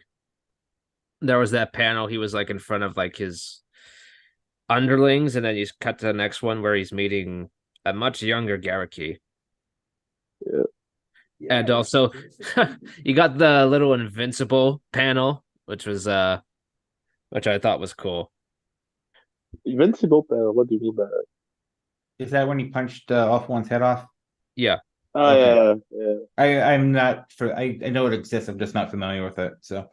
there was that panel, he was like in front of like his underlings, and then he's cut to the next one where he's meeting a much younger Garaki. yeah, And also you got the little invincible panel, which I thought was cool. Invincible power. What do you mean by that? Is that when he punched off one's head off? Yeah. Oh Okay. yeah. I'm not for. I know it exists. I'm just not familiar with it. So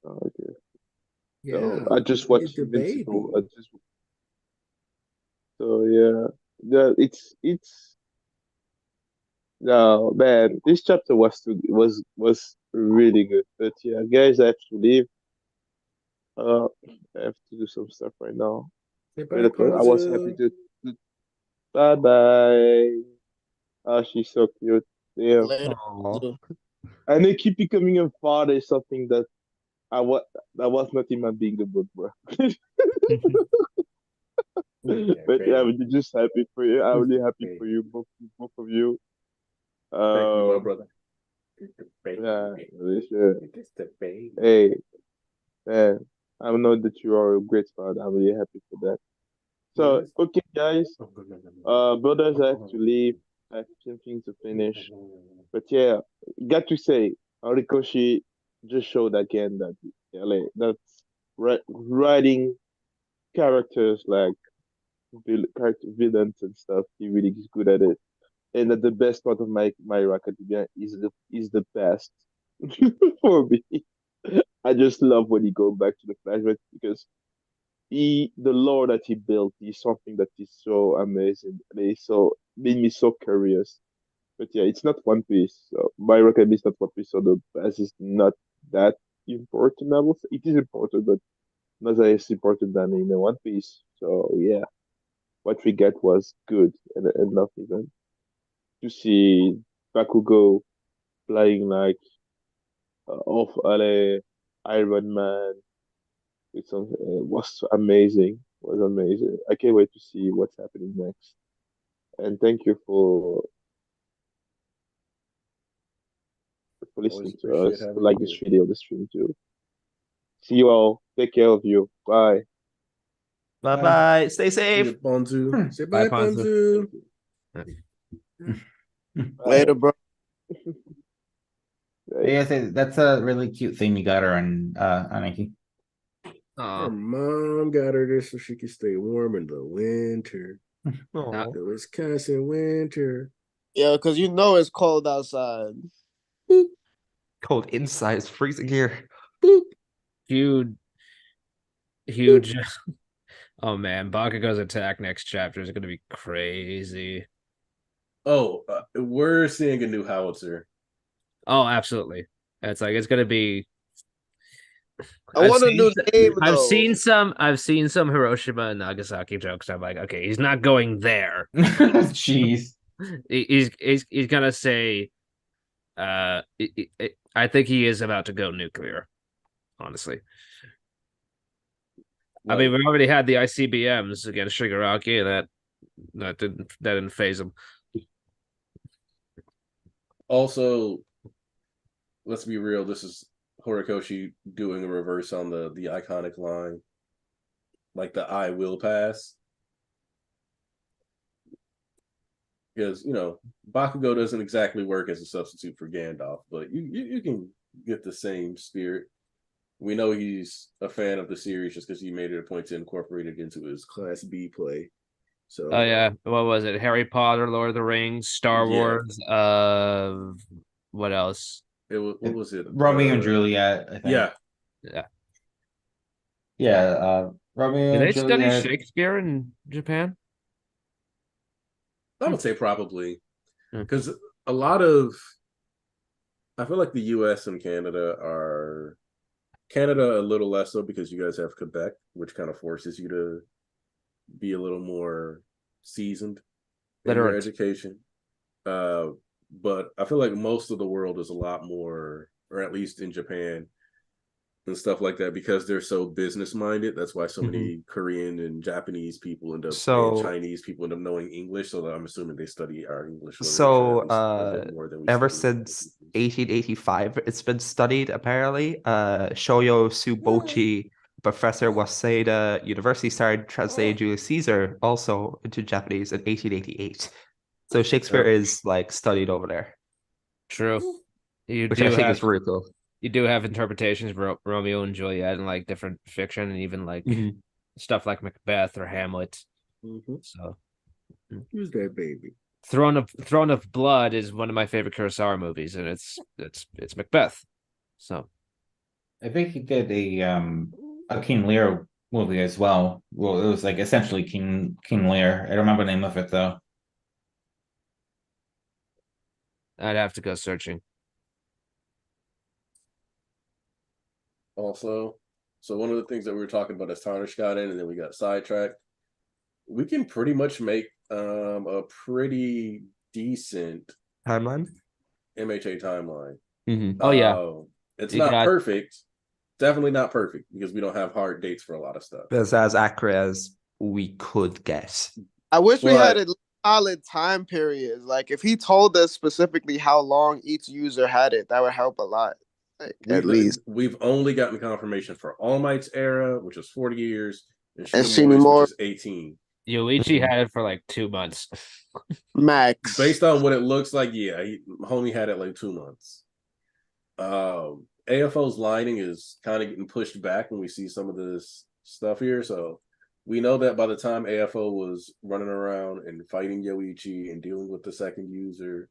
Oh, okay. Yeah, So I just look at watched the Invincible. baby. So yeah. It's no man. This chapter was really good. But yeah, guys, I have to leave. I have to do some stuff right now. Say But bye, I was happy Ponzu. to bye bye. Oh, she's so cute. Yeah. Later. Aw. And they keep becoming a father is something that I was that was not in my being the book, bro. But yeah, Baby. we're just happy for you. I'm really happy for Baby. you, both of you. Thank you, my Um, brother. It's the baby. yeah, really sure. It's the baby. Hey, man, I know that you are a great father. I'm really happy for that. So, Yes. okay, guys. Brothers, I have to leave. I have something to finish. But yeah, got to say, Horikoshi just showed again that that's writing characters like character villains and stuff. He really is good at it. And that the best part of my Academia is the past for me. I just love when he goes back to the flashback because the lore that he built is something that is so amazing. And it's so made me so curious. But yeah, it's not One Piece. So my Academia is not One Piece, so the past is not that important. I will say it is important, but not as important than in a One Piece. So yeah, what we get was good and enough even to see Bakugo flying like off Iron Man. It's was amazing. Was amazing. I can't wait to see what's happening next. And thank you for listening Always to appreciate us. having Like you this here. video, the stream too. See you all. Take care of you. Bye. Bye-bye. Stay See safe. you, Ponzu. Say Bye, bye, Ponzu. Ponzu. Later, bro. Bye. yes, that's a really cute thing you got her on Nike. Her mom got her this so she could stay warm in the winter. Aw. The Wisconsin winter. Yeah, because you know it's cold outside. Cold inside. It's freezing here. Huge, huge. Oh man, Bakugo's attack next chapter is going to be crazy. Oh, we're seeing a new howitzer. Oh, absolutely. It's going to be. I want a new name I've though. seen some Hiroshima and Nagasaki jokes. I'm like, okay, he's not going there. Jeez. He's gonna say, I think he is about to go nuclear. Honestly, I mean, we already had the ICBMs against Shigaraki, and that didn't phase him. Also, let's be real. This is Horikoshi doing a reverse on the iconic line, like the "I will pass," because Bakugo doesn't exactly work as a substitute for Gandalf, but you can get the same spirit. We know he's a fan of the series just because he made it a point to incorporate it into his Class B play. So, Oh yeah, what was it? Harry Potter, Lord of the Rings, Star Yeah. Wars. What else? what was it? Romeo and Juliet, I think. Yeah, Yeah, Romeo Do and they study Juliet. Shakespeare in Japan? I would say probably Hmm. because a lot of I feel like the U.S. and Canada a little less so because you guys have Quebec, which kind of forces you to be a little more seasoned in your Literate. education. But I feel like most of the world is a lot more, or at least in Japan and stuff like that, because they're so business minded. That's why so many Korean and Japanese people and Chinese people end up knowing English. So I'm assuming they study our English literature So, at least a little bit more than we ever study since 1885, it's been studied apparently. Shoyo Subochi, Professor Waseda University started translating Julius Caesar also into Japanese in 1888. So Shakespeare Yeah. is like studied over there, True. You which do I think have is really cool. you do have interpretations of Romeo and Juliet and like different fiction and even like stuff like Macbeth or Hamlet. So Who's that baby? Throne of Blood is one of my favorite Kurosawa movies, and it's Macbeth. So I think he did a King Lear movie as well. Well, it was like essentially King Lear. I don't remember the name of it though. I'd have to go searching. Also, so one of the things that we were talking about as Tarnish got in, and then we got sidetracked. We can pretty much make a pretty decent Timeline. MHA timeline. Oh yeah, it's You not got- perfect. Definitely not perfect because we don't have hard dates for a lot of stuff. That's as accurate as we could get. I wish we had But- a solid time periods. Like if he told us specifically how long each user had it, that would help a lot. Like, at least. We've only gotten confirmation for All Might's era, which is 40 years, and And Shinomori's, Shinomori- which is 18. Yoichi had it for like 2 months. Max. Based on what it looks like, yeah, homie had it like 2 months. AFO's lining is kind of getting pushed back when we see some of this stuff here. So we know that by the time AFO was running around and fighting Yoichi and dealing with the second user,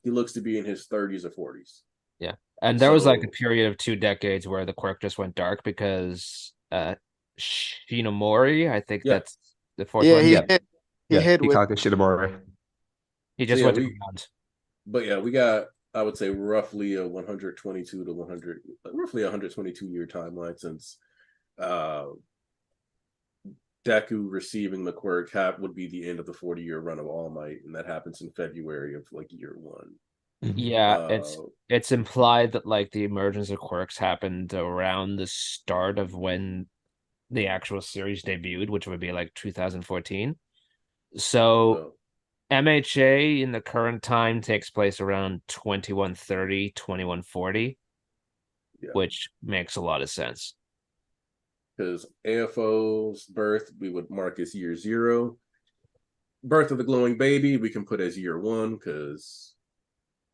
he looks to be in his 30s or 40s. Yeah. And there was like a So- period of 2 decades where the quirk just went dark because Shinomori, I think Yeah. that's the fourth Yeah, one. he Yeah. hit. He hit with. Hikage Shinomori. He just So, yeah, went to we- ground. But yeah, we got, I would say, roughly a 122 to 122 year timeline since Deku receiving the quirk would be the end of the 40-year run of All Might, and that happens in February of like year 1. Yeah, Uh, it's implied that like the emergence of quirks happened around the start of when the actual series debuted, which would be like 2014. So so MHA in the current time takes place around 2130, 2140, Yeah. which makes a lot of sense. because AFO's birth we would mark as year 0. Birth of the glowing baby we can put as year 1 because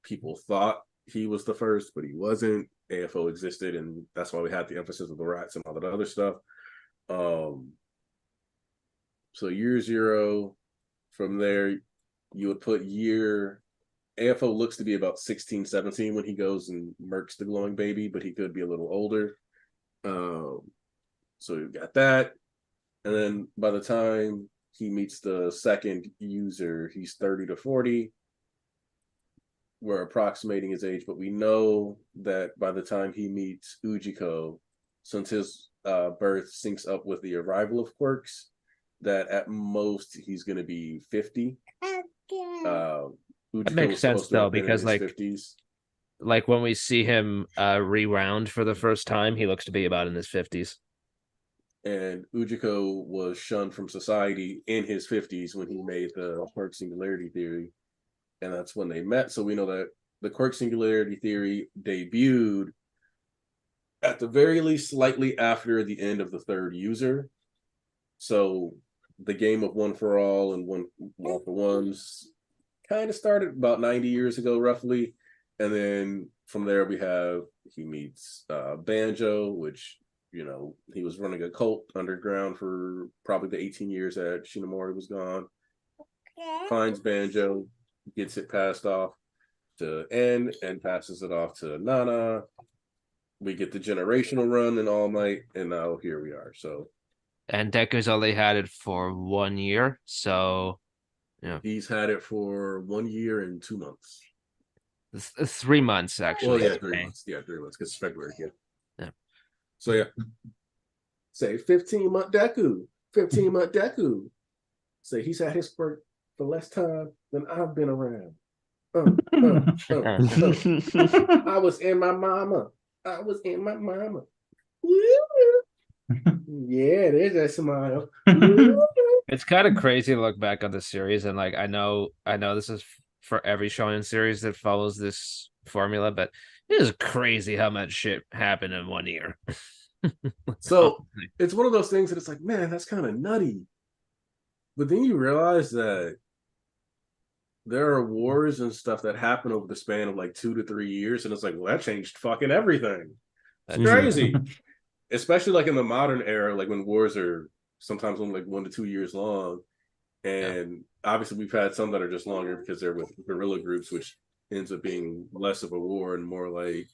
people thought he was the first, but he wasn't. AFO existed, and that's why we had the emphasis of the rats and all that other stuff. So year 0, from there, you would put year. AFO looks to be about 16, 17 when he goes and murks the glowing baby, but he could be a little older. So you've got that. And then by the time he meets the second user, he's 30 to 40. We're approximating his age, but we know that by the time he meets Ujiko, since his birth syncs up with the arrival of quirks, that at most he's going to be 50. That Ujiko makes was sense supposed to have though, been in because his like 50s. like when we see him rewound for the first time, he looks to be about in his 50s. And Ujiko was shunned from society in his 50s when he made the quirk singularity theory. And that's when they met. So we know that the quirk singularity theory debuted at the very least slightly after the end of the third user. So the game of one for all and one for ones kind of started about 90 years ago, roughly. And then from there he meets Banjo, which, you know, he was running a cult underground for probably the 18 years that Shinomori was gone. Finds Banjo, gets it passed off to N and passes it off to Nana. We get the generational run in All Might, and now here we are. So, And Deku's only had it for 1 year, so he's had it for 1 year and 2 months. 3 months actually. Well, yeah, 3 months. Yeah, 3 months because it's February. Yeah. Yeah. So yeah, say 15-month Deku. 15-month Deku. Say he's had his quirk for less time than I've been around. I was in my mama. I was in my mama. Yeah, there's that smile. It's kind of crazy to look back on the series, and like I know this is for every shonen series that follows this formula, but it is crazy how much shit happened in 1 year. So it's one of those things that it's like, man, that's kind of nutty. But then you realize that there are wars and stuff that happen over the span of like 2 to 3 years, and it's like, well, that changed fucking everything. It's crazy. Especially like in the modern era, like when wars are sometimes only like 1 to 2 years long. And obviously we've had some that are just longer because they're with guerrilla groups, which ends up being less of a war and more like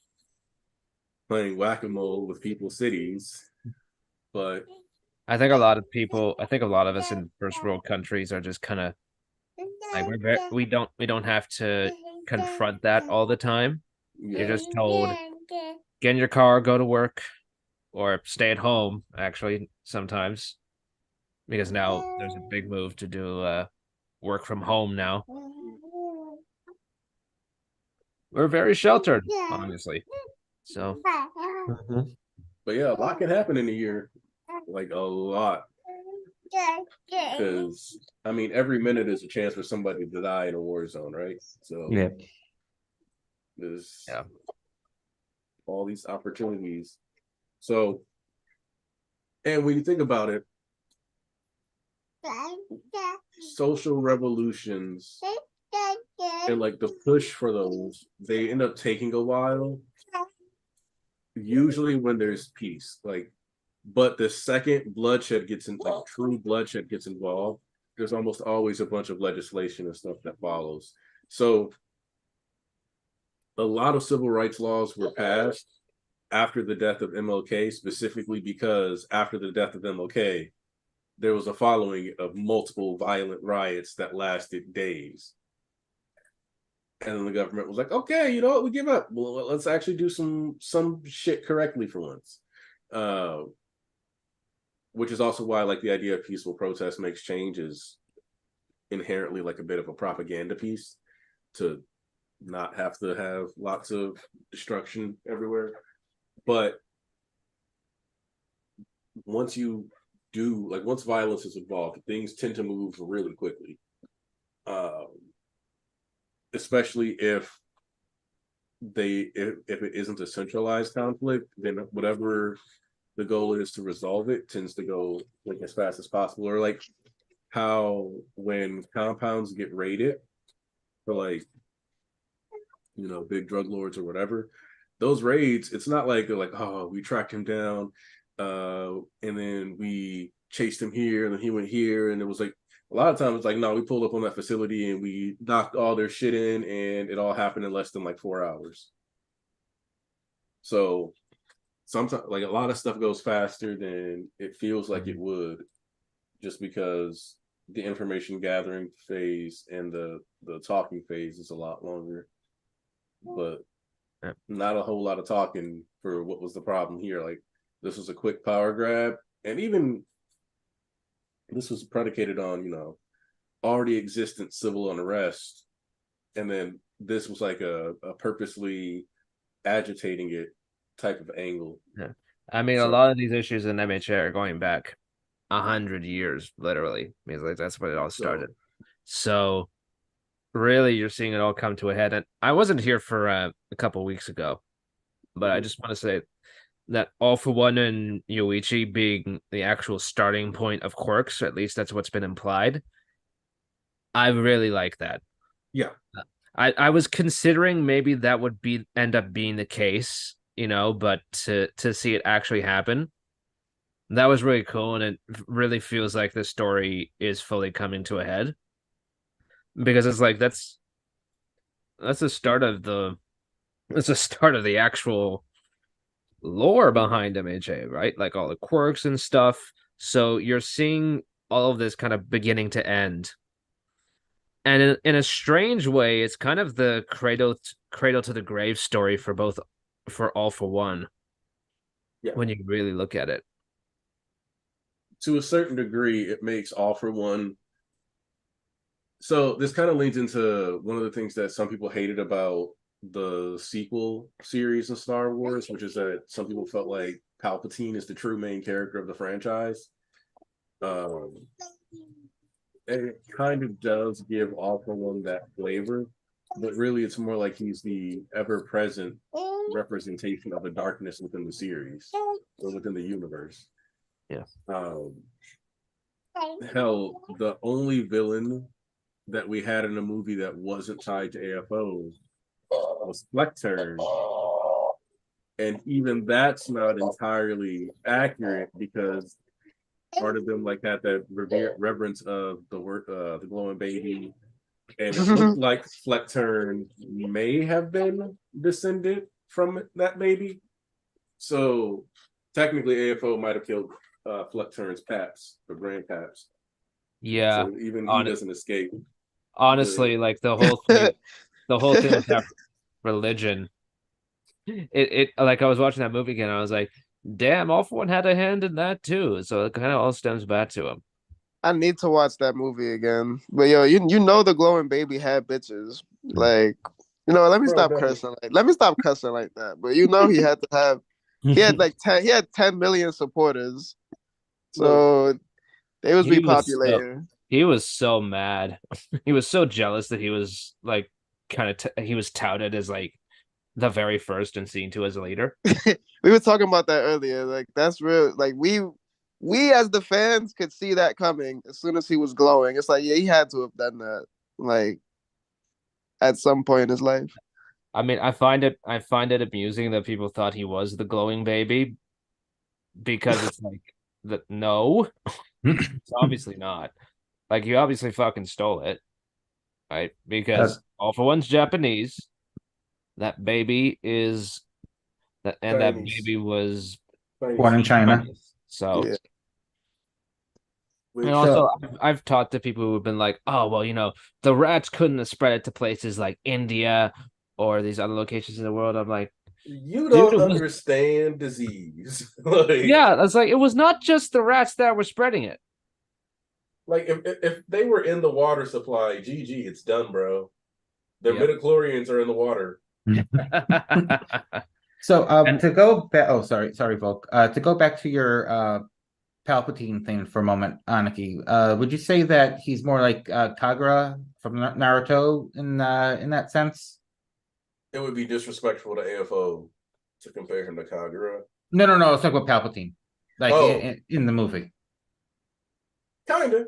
playing whack-a-mole with people's cities. But I think a lot of us in first world countries are just kind of like we don't have to confront that all the time. You're just told, get in your car, go to work, or stay at home, actually, sometimes. Because now there's a big move to do work from home now. We're very sheltered, honestly. So but yeah, a lot can happen in a year. Like a lot. Because I mean, every minute is a chance for somebody to die in a war zone, right? So Yeah. there's all these opportunities. So, and when you think about it, social revolutions and like the push for those, they end up taking a while. Usually when there's peace, like, but the second bloodshed gets in, like true bloodshed gets involved, there's almost always a bunch of legislation and stuff that follows. So a lot of civil rights laws were passed after the death of MLK, specifically because after the death of MLK, there was a following of multiple violent riots that lasted days. And then the government was like, okay, you know what, we give up. Well, let's actually do some shit correctly for once. Which is also why like the idea of peaceful protest makes change is inherently like a bit of a propaganda piece to not have to have lots of destruction everywhere. But once you do, like once violence is involved, things tend to move really quickly. Especially if it isn't a centralized conflict, then whatever the goal is to resolve it tends to go like as fast as possible. Or like how when compounds get raided for like, you know, big drug lords or whatever, those raids, it's not like they're like, oh, we tracked him down and then we chased him here and then he went here, and it was like a lot of times it's like, no, we pulled up on that facility and we knocked all their shit in, and it all happened in less than like 4 hours. So sometimes like a lot of stuff goes faster than it feels like it would, just because the information gathering phase and the talking phase is a lot longer. But not a whole lot of talking for what was the problem here. Like this was a quick power grab, and even this was predicated on, you know, already existent civil unrest, and then this was like a purposely agitating it type of angle. yeah. I mean, a lot of these issues in MHA are going back 100 years, literally. I mean, like that's when it all started. So really, you're seeing it all come to a head. And I wasn't here for a couple weeks ago, but I just want to say that All For One and Yoichi being the actual starting point of quirks, or at least that's what's been implied. I really like that. Yeah. I was considering maybe that would end up being the case, you know, but to see it actually happen, that was really cool, and it really feels like the story is fully coming to a head, because it's like that's the start of the actual lore behind MHA, right? Like all the quirks and stuff. So you're seeing all of this kind of beginning to end. And in a strange way, it's kind of the cradle to the grave story for All For One. Yeah. When you really look at it. To a certain degree, it makes All For One. So this kind of leads into one of the things that some people hated about the sequel series in Star Wars, which is that some people felt like Palpatine is the true main character of the franchise. And it kind of does give All For One that flavor, but really it's more like he's the ever-present representation of the darkness within the series or within the universe. Yeah. Hell, the only villain that we had in a movie that wasn't tied to AFO was Fleckturn. And even that's not entirely accurate because part of them like had that reverence of the glowing baby, and it looked like Fleckturn may have been descended from that baby. So technically, AFO might have killed Fleckturn's paps, the grandpaps. Yeah. So even he doesn't escape. Honestly, like the whole thing with that religion. It like I was watching that movie again, I was like, damn, All For One had a hand in that too. So it kind of all stems back to him. I need to watch that movie again. But yo, you know the glowing baby had bitches. Like, let me stop cursing. Let me stop cursing like that. But he had to have. He had like 10 million supporters. So they was repopulating. He was so mad. He was so jealous that he was like he was touted as like the very first and seen to as a leader. We were talking about that earlier. Like that's real. Like we as the fans could see that coming as soon as he was glowing. It's like, yeah, he had to have done that. Like at some point in his life. I mean, I find it amusing that people thought he was the glowing baby because it's like no, it's obviously not. Like you obviously fucking stole it, right? Because All For One's Japanese. That baby is that, and Chinese. That baby was born in China. So, yeah. And also, I've talked to people who have been like, "Oh, well, the rats couldn't have spread it to places like India or these other locations in the world." I'm like, you don't understand disease. Yeah, it's like it was not just the rats that were spreading it. Like if they were in the water supply, GG, it's done, bro. Their midichlorians are in the water. So to go back, sorry, Volk. To go back to your Palpatine thing for a moment, Aniki, would you say that he's more like Kagura from Naruto in that sense? It would be disrespectful to AFO to compare him to Kagura. No. Let's talk about Palpatine, like in the movie. Kinda,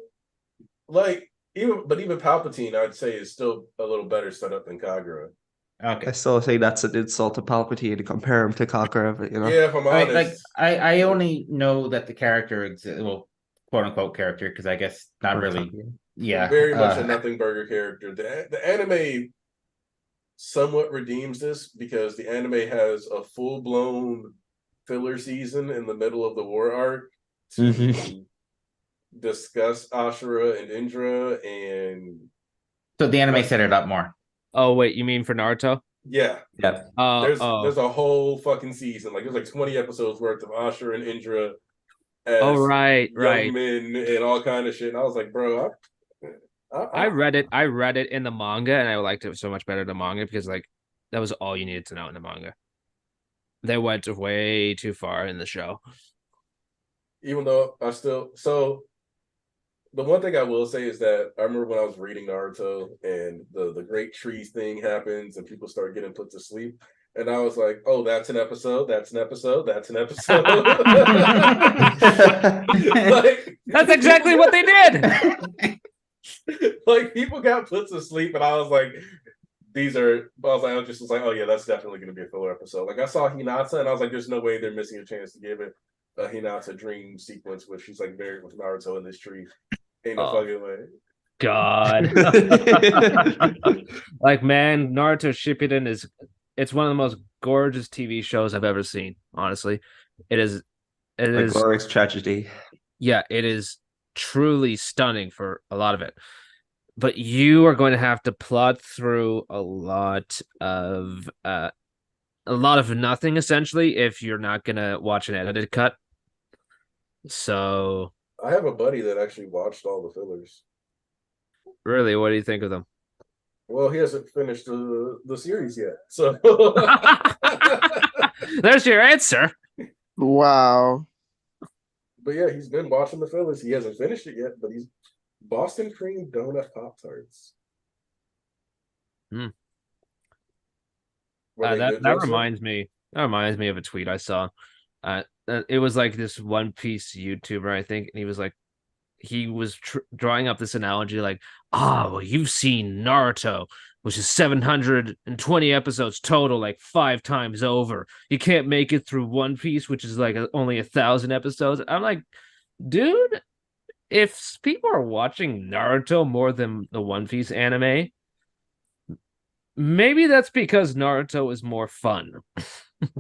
like even Palpatine, I'd say is still a little better set up than Kagura. Okay. I still say that's an insult to Palpatine to compare him to Kagura, but Yeah, if I'm honest. I only know that the character exists, well, quote unquote character, because I guess not really. Yeah, very much a nothing burger character. The anime somewhat redeems this because the anime has a full blown filler season in the middle of the war arc to discuss Ashura and Indra, and so the anime set it up more. Oh wait, you mean for Naruto? Yeah. Yep. There's a whole fucking season. Like there's like 20 episodes worth of Ashura and Indra as right. men and all kind of shit. And I was like, bro, I read it in the manga, and I liked it so much better in the manga because like that was all you needed to know in the manga. They went way too far in the show. Even though the one thing I will say is that I remember when I was reading Naruto and the great trees thing happens and people start getting put to sleep. And I was like, oh, that's an episode. That's an episode. That's an episode. Like, that's exactly what they did. Like people got put to sleep and I was like, I was just like, oh yeah, that's definitely going to be a filler episode. Like I saw Hinata and I was like, there's no way they're missing a chance to give it a Hinata dream sequence where she's like married with Naruto in this tree. Ain't no fucking way. God. Like, man, Naruto Shippuden it's one of the most gorgeous TV shows I've ever seen, honestly. It is a glorious tragedy. Yeah, it is truly stunning for a lot of it. But you are going to have to plot through a lot of nothing essentially if you're not going to watch an edited cut. So I have a buddy that actually watched all the fillers. Really? What do you think of them? Well, he hasn't finished the series yet. So there's your answer. Wow. But yeah, he's been watching the fillers. He hasn't finished it yet, but he's Boston cream donut Pop-Tarts. That reminds me of a tweet I saw. It was like this One Piece YouTuber, I think, and he was like, he was drawing up this analogy like, well, you've seen Naruto, which is 720 episodes total, like 5 times over. You can't make it through One Piece, which is like only 1,000 episodes. I'm like, dude, if people are watching Naruto more than the One Piece anime, maybe that's because Naruto is more fun.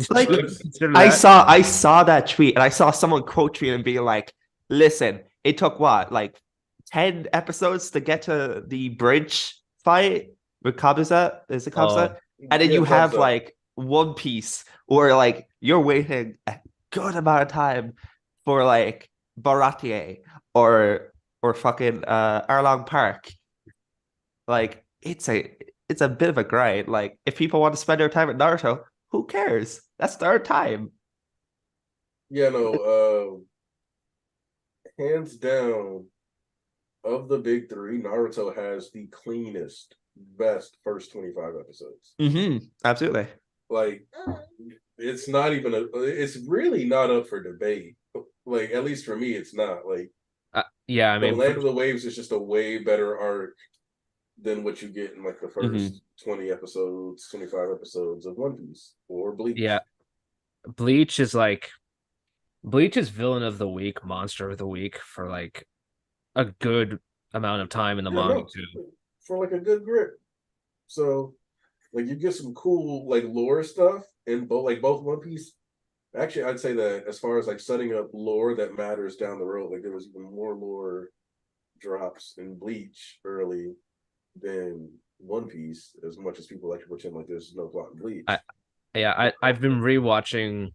Like, Consider I that? saw that tweet, and I saw someone quote tweet and being like, "Listen, it took what, like 10 episodes to get to the bridge fight with Kabuza? Is it Kabuza? And then Yeah, you have Kabuza. like One Piece, where like you're waiting a good amount of time for like Baratie or fucking Arlong Park. Like it's a bit of a grind. Like if people want to spend their time at Naruto, who cares? That's their time. Yeah, no, hands down, of the big three, Naruto has the cleanest, best first 25 episodes. Absolutely. Like, it's not even it's really not up for debate. Like, at least for me, it's not. Like, yeah, I the mean, Land of the Waves is just a way better arc than what you get in like the first 20 episodes, 25 episodes of One Piece or Bleach. yeah, Bleach is villain of the week, monster of the week for like a good amount of time in the manga too. For like a good grip. So like you get some cool like lore stuff in both One Piece. Actually, I'd say that as far as like setting up lore that matters down the road, like there was even more lore drops in Bleach early than One Piece, as much as people like to pretend like there's no plot in Bleach. I've been rewatching.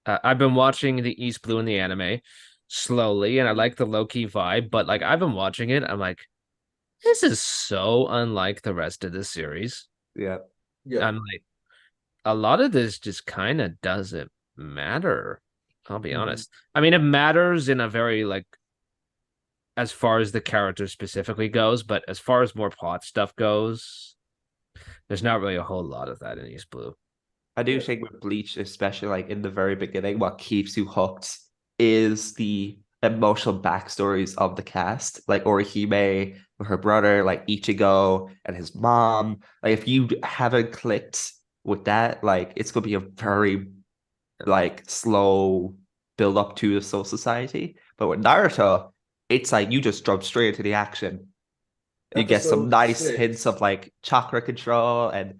I've been watching the East Blue in the anime slowly, and I like the low key vibe. But like I've been watching it, I'm like, this is so unlike the rest of the series. Yeah. I'm like, a lot of this just kind of doesn't matter. I'll be honest. I mean, it matters in a very like, as far as the character specifically goes, but as far as more plot stuff goes, there's not really a whole lot of that in East Blue. I do think with Bleach, especially like in the very beginning, what keeps you hooked is the emotional backstories of the cast, like Orihime with her brother, like Ichigo and his mom. Like if you haven't clicked with that, like it's gonna be a very like slow build up to the Soul Society. But with Naruto, it's like you just jump straight into the action. You get some Episode nice 6. hints of like chakra control and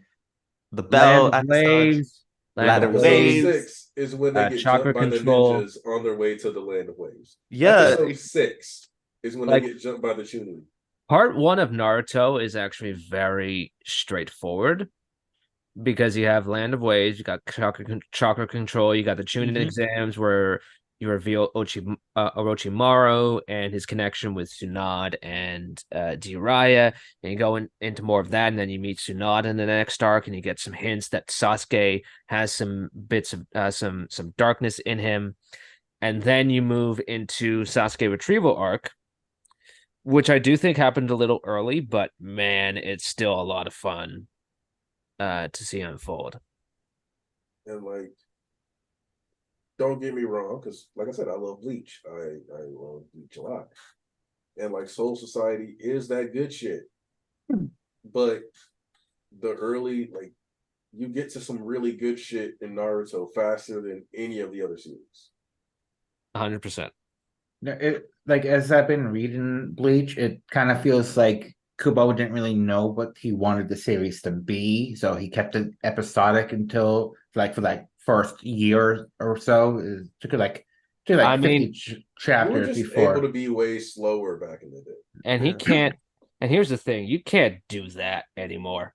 the Land bell of Waves, Land of Episode Waves. 6 is when they get chakra jumped by the control. ninjas on their way to the Land of Waves. Yeah. Episode 6 is when Like- they get jumped by the Chunin. Part 1 of Naruto is actually very straightforward because you have Land of Waves, you got chakra control, you got the Chunin exams where you reveal Orochimaru and his connection with Tsunade and Jiraiya, and you go into more of that, and then you meet Tsunade in the next arc, and you get some hints that Sasuke has some bits of some darkness in him, and then you move into Sasuke retrieval arc, which I do think happened a little early, but man, it's still a lot of fun to see unfold. And like, don't get me wrong, because like I said, I love Bleach. I love Bleach a lot. And like Soul Society is that good shit. But the early, like, you get to some really good shit in Naruto faster than any of the other series. 100%. It, like as I've been reading Bleach, it kind of feels like Kubo didn't really know what he wanted the series to be, so he kept it episodic until like for like first year or so. It took like 50 You were chapters just before. able to be way slower back in the day. And he can't. And here's the thing: you can't do that anymore.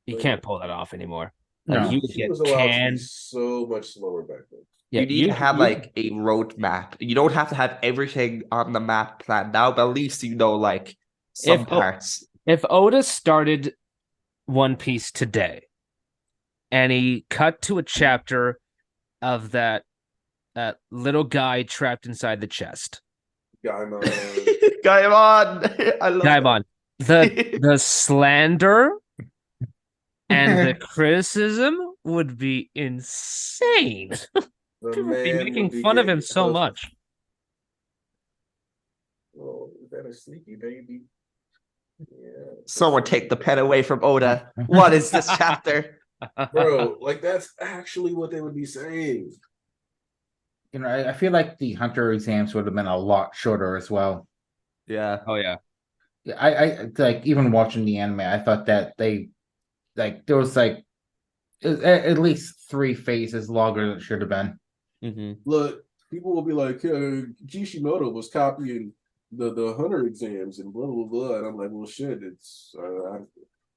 You can't pull that off anymore. Like No. you would He get was allowed to be canned. so much slower back then. Yeah, You need to have like a roadmap. You don't have to have everything on the map planned now, but at least you know like some parts. If Oda started One Piece today, and he cut to a chapter of that little guy trapped inside the chest. Gaimon. Gaimon. I love Gaimon. The slander and the criticism would be insane. The People would be man making would be fun of him getting so hooked. much. Oh, is that a sneaky baby? Yeah. Someone take the pen away from Oda. What is this chapter? Bro, like that's actually what they would be saying. You know, I feel like the hunter exams would have been a lot shorter as well. Yeah. Oh yeah. I like even watching the anime, I thought that they like there was like at least 3 phases longer than it should have been. Mm-hmm. Look, people will be like, Kishimoto was copying the hunter exams and blah blah blah. And I'm like, well, shit. It's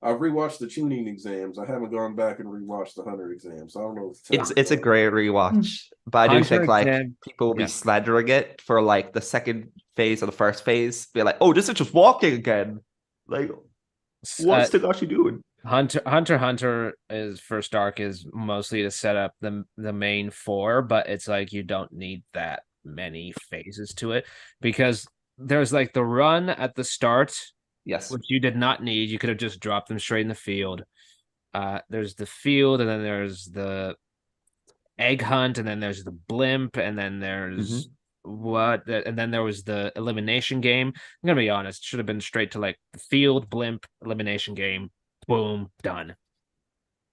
I've rewatched the tuning exams. I haven't gone back and rewatched the hunter exams. I don't know. What to tell you It's a about great rewatch, but I do Hunter think like exam- people will be yeah. slandering it for like the second phase or the first phase. Be like, oh, this is just walking again. Like, what's Tagashi doing? Hunter is first arc is mostly to set up the main 4, but it's like you don't need that many phases to it because there's like the run at the start, Yes. which you did not need. You could have just dropped them straight in the field. There's the field, and then there's the egg hunt, and then there's the blimp, and then there's and then there was the elimination game. I'm gonna be honest, should have been straight to like the field, blimp, elimination game. Boom, done.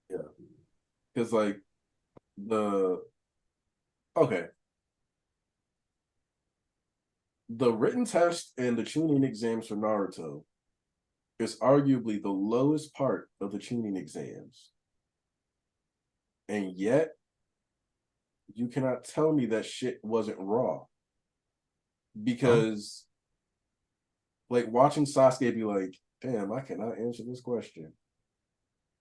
Yeah, because like the written test and the tuning exams for Naruto is arguably the lowest part of the tuning exams, and yet you cannot tell me that shit wasn't raw. Because like watching Sasuke be like, damn, I cannot answer this question.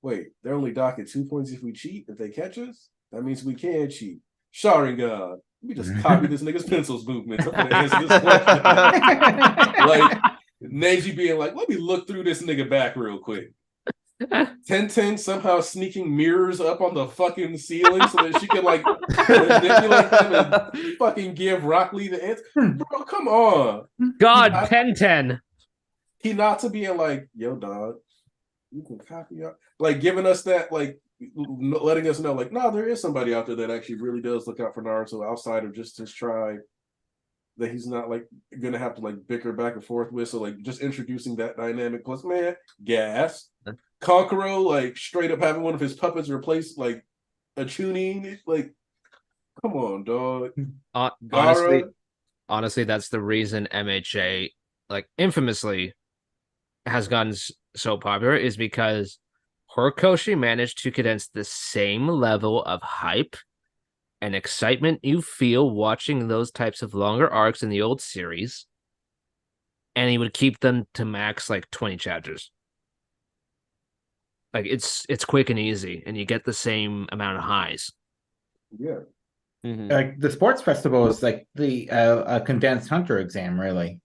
Wait, they're only docking 2 points if we cheat. If they catch us, that means we can cheat. Sharingan. Let me just copy this nigga's pencils movements. I'm gonna answer this question. Like Neji being like, let me look through this nigga back real quick. Tenten somehow sneaking mirrors up on the fucking ceiling so that she can like manipulate them and fucking give Rock Lee the answer. Bro, come on. God, 10-10. He not to being like, yo, dog, you can copy up, like giving us that, like letting us know, like, no, there is somebody out there that actually really does look out for Naruto outside of just his tribe. That he's not like gonna have to like bicker back and forth with. So like just introducing that dynamic. Plus, man, gas. Kankuro, like straight up having one of his puppets replace like a tuning. Like, come on, dog. Honestly, that's the reason MHA, like infamously, has gotten so popular is because Horikoshi managed to condense the same level of hype and excitement you feel watching those types of longer arcs in the old series, and he would keep them to max like 20 chapters. Like it's quick and easy, and you get the same amount of highs. Yeah. Mm-hmm. Like the sports festival is like the a condensed hunter exam, really.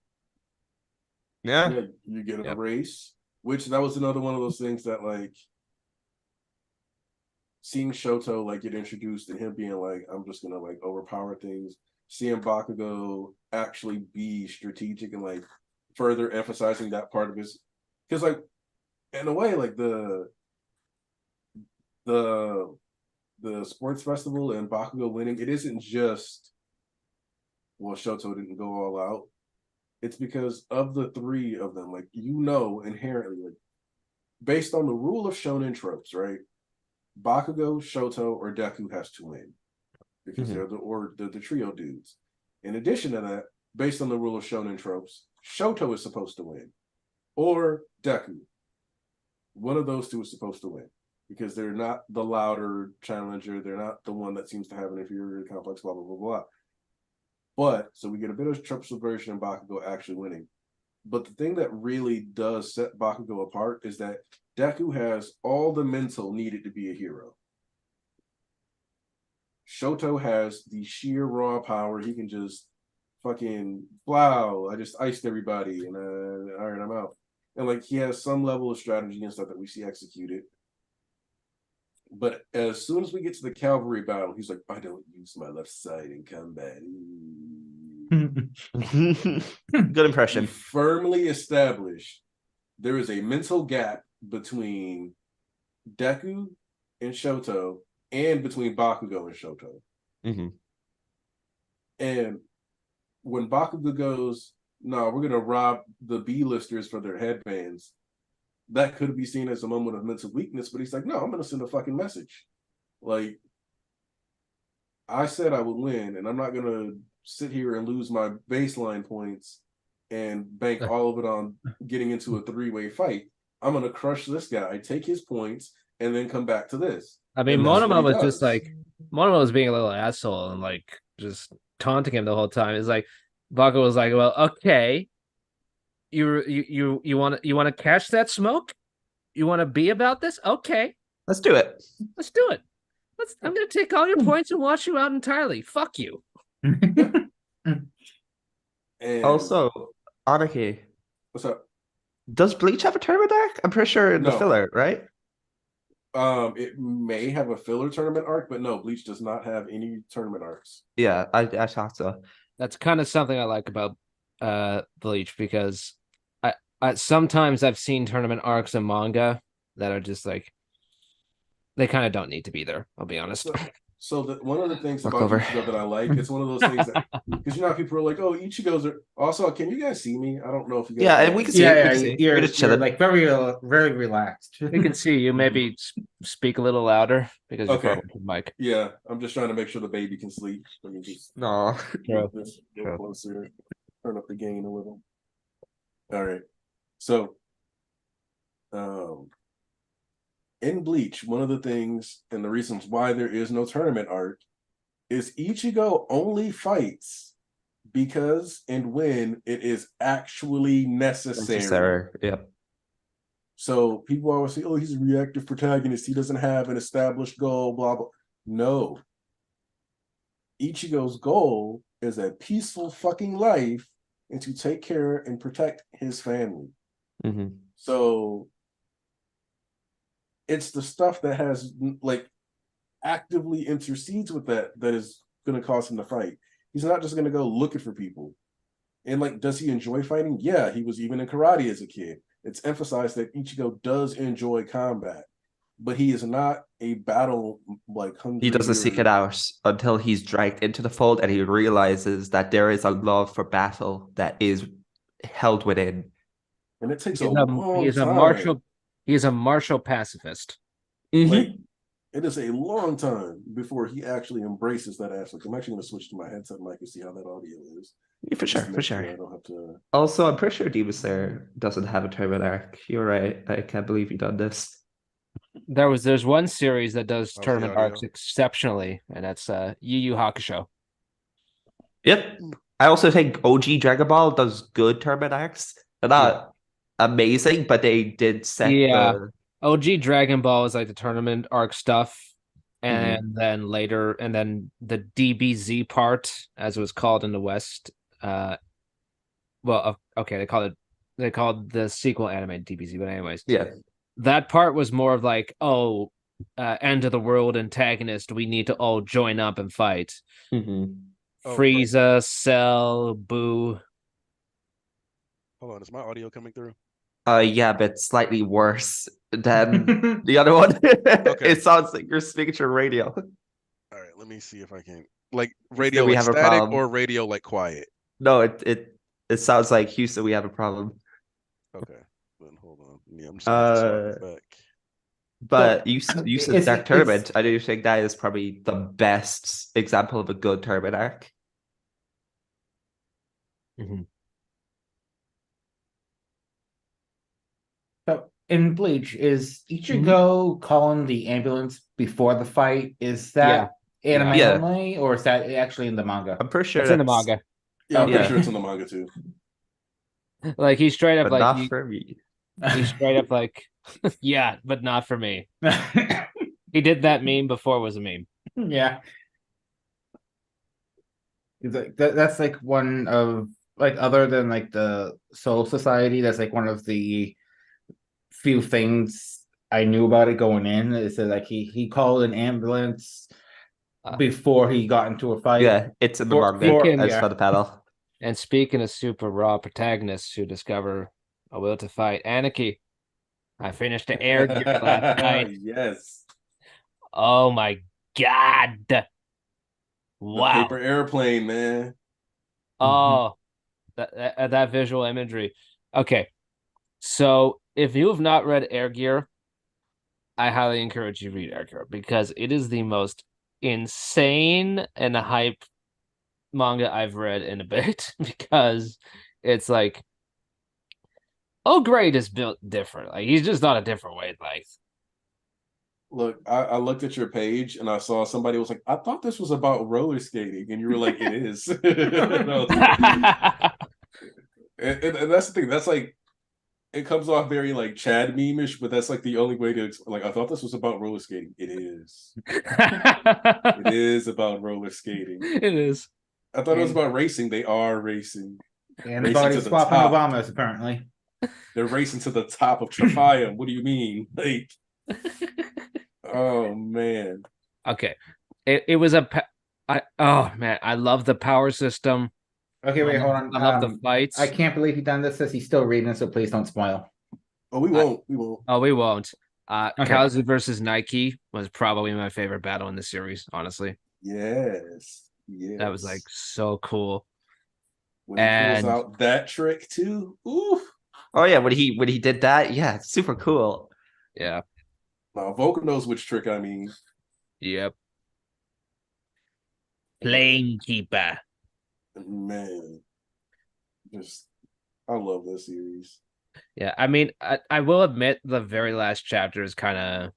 Yeah. You get a race, which that was another one of those things that like seeing Shoto like get introduced and him being like, I'm just gonna like overpower things, seeing Bakugo actually be strategic and like further emphasizing that part of his, because like in a way like the sports festival and Bakugo winning, it isn't just, well, Shoto didn't go all out. It's because of the 3 of them, like, you know, inherently, like, based on the rule of shonen tropes, right? Bakugo, Shoto, or Deku has to win because they're the trio dudes. In addition to that, based on the rule of shonen tropes, Shoto is supposed to win, or Deku. One of those 2 is supposed to win because they're not the louder challenger. They're not the one that seems to have an inferiority complex, blah, blah, blah, blah. But, so we get a bit of trope subversion and Bakugo actually winning. But the thing that really does set Bakugo apart is that Deku has all the mental needed to be a hero. Shoto has the sheer raw power. He can just fucking, wow, I just iced everybody and all right, I'm out. And like he has some level of strategy and stuff that we see executed. But as soon as we get to the cavalry battle, he's like, I don't use my left side in combat. Good impression. He firmly established there is a mental gap between Deku and Shoto and between Bakugo and Shoto. Mm-hmm. And when Bakugo goes, no, we're gonna rob the B-listers for their headbands. That could be seen as a moment of mental weakness, but he's like, no, I'm gonna send a fucking message. Like, I said I would win, and I'm not gonna sit here and lose my baseline points and bank all of it on getting into a 3-way fight. I'm gonna crush this guy, take his points, and then come back to this. I mean, And that's what Monoma he was does. just like Monoma was being a little asshole and like just taunting him the whole time. It's like Baco was like, "Well, okay, you want to catch that smoke? You want to be about this? Okay, Let's do it. let's do it. I'm gonna take all your points and watch you out entirely. Fuck you." And Also, Anarchy, what's up? does Bleach have a tournament arc? I'm pretty sure in the No. filler, right? It may have a filler tournament arc, but no, Bleach does not have any tournament arcs. Yeah, I thought so. That's kind of something I like about Bleach, because I sometimes I've seen tournament arcs in manga that are just like they kind of don't need to be there. I'll be honest. So one of the things Look about over. Ichigo that I like, it's one of those things that, because you know how people are like, oh, Ichigo's are also. Can you guys see me? I don't know if you guys. Yeah, and we can see Yeah, it. We yeah, can see it. you're We're just chilling. like very relaxed. We can see you. Maybe speak a little louder because you're Okay. far away from the mic. Yeah, I'm just trying to make sure the baby can sleep. Let me just No. True. go True. closer, turn up the gain a little. All right. So, in Bleach, one of the things and the reasons why there is no tournament arc is Ichigo only fights because and when it is actually necessary. Yep. So people always say, oh, he's a reactive protagonist. He doesn't have an established goal, blah, blah. No. Ichigo's goal is a peaceful fucking life and to take care and protect his family. Mm-hmm. So it's the stuff that has like actively intercedes with that is going to cause him to fight. He's not just going to go looking for people. And like, does he enjoy fighting? Yeah, he was even in karate as a kid. It's emphasized that Ichigo does enjoy combat, but he is not a battle like hungry. He doesn't seek it out until he's dragged into the fold and he realizes that there is a love for battle that is held within. And it takes He's a long he's a time. He's a martial pacifist. Like, it is a long time before he actually embraces that aspect. I'm actually going to switch to my headset mic and see how that audio is. Yeah, for sure, Just to for make sure. I don't have to. Also, I'm pretty sure Demon Slayer doesn't have a tournament arc. You're right. I can't believe you done this. There's one series that does How's the tournament audio? arcs exceptionally, and that's Yu Yu Hakusho. Yep. I also think OG Dragon Ball does good tournament arcs. They're not amazing, but they did set the... OG Dragon Ball is like the tournament arc stuff, and then later, and then the DBZ part, as it was called in the West. Okay, they called the sequel anime DBZ, but anyways, that part was more of like, end of the world antagonist. We need to all join up and fight. Frieza, Cell, Boo. Hold on, is my audio coming through? Yeah, but slightly worse than the other one. Okay. It sounds like you're speaking to radio. All right, let me see if I can radio we like have a static problem. or radio like quiet. No, it sounds like Houston. We have a problem. Okay, then hold on. Yeah, I'm just gonna just back. But you said Dark Tournament. I do think that is probably the best example of a good tournament arc. So in Bleach, is Ichigo calling the ambulance before the fight? Is that anime only, or is that actually in the manga? I'm pretty sure it's in the manga. Yeah, I'm pretty sure it's in the manga too. Like he's straight up but like not for me. He's straight up like, yeah, but not for me. He did that meme before it was a meme. Yeah. That's like one of, like, other than like the Soul Society, that's like one of the few things I knew about it going in. Is that like he called an ambulance before he got into a fight. Yeah, it's in the manga as for the panel. And speaking of super raw protagonists who discover a will to fight, Anarchy. I finished the air gear last night. Yes. Oh my god. Wow. The paper airplane, man. Oh, that visual imagery. Okay, so if you have not read Air Gear, I highly encourage you to read Air Gear because it is the most insane and hype manga I've read in a bit because it's like, oh, Grade is built different. Like he's just not a different wavelength. Look, I looked at your page and I saw somebody was like, I thought this was about roller skating, and you were like, it is. And I was like, and that's the thing. That's like it comes off very like Chad meme-ish, but that's like the only way to like. I thought this was about roller skating. It is. It is about roller skating. It is. I thought it was about racing. They are racing. And Racing body to the swapping top. Obamas, apparently. They're racing to the top of Trapaya. What do you mean? Like, oh man. Okay. It was oh man, I love the power system. Okay, wait, hold on. I love the fights. I can't believe he done this. Says he's still reading, so please don't spoil. Oh, we won't. We won't. Oh, we won't. Okay. Kazu versus Nike was probably my favorite battle in the series, honestly. Yes. Yes. That was like so cool. When he pulls out that trick too. Ooh. Oh yeah, when he did that, yeah, it's super cool. Yeah. Now Volker knows which trick I mean. Yep. Plane keeper. Man. Just I love this series. Yeah, I mean, I will admit the very last chapter is kind of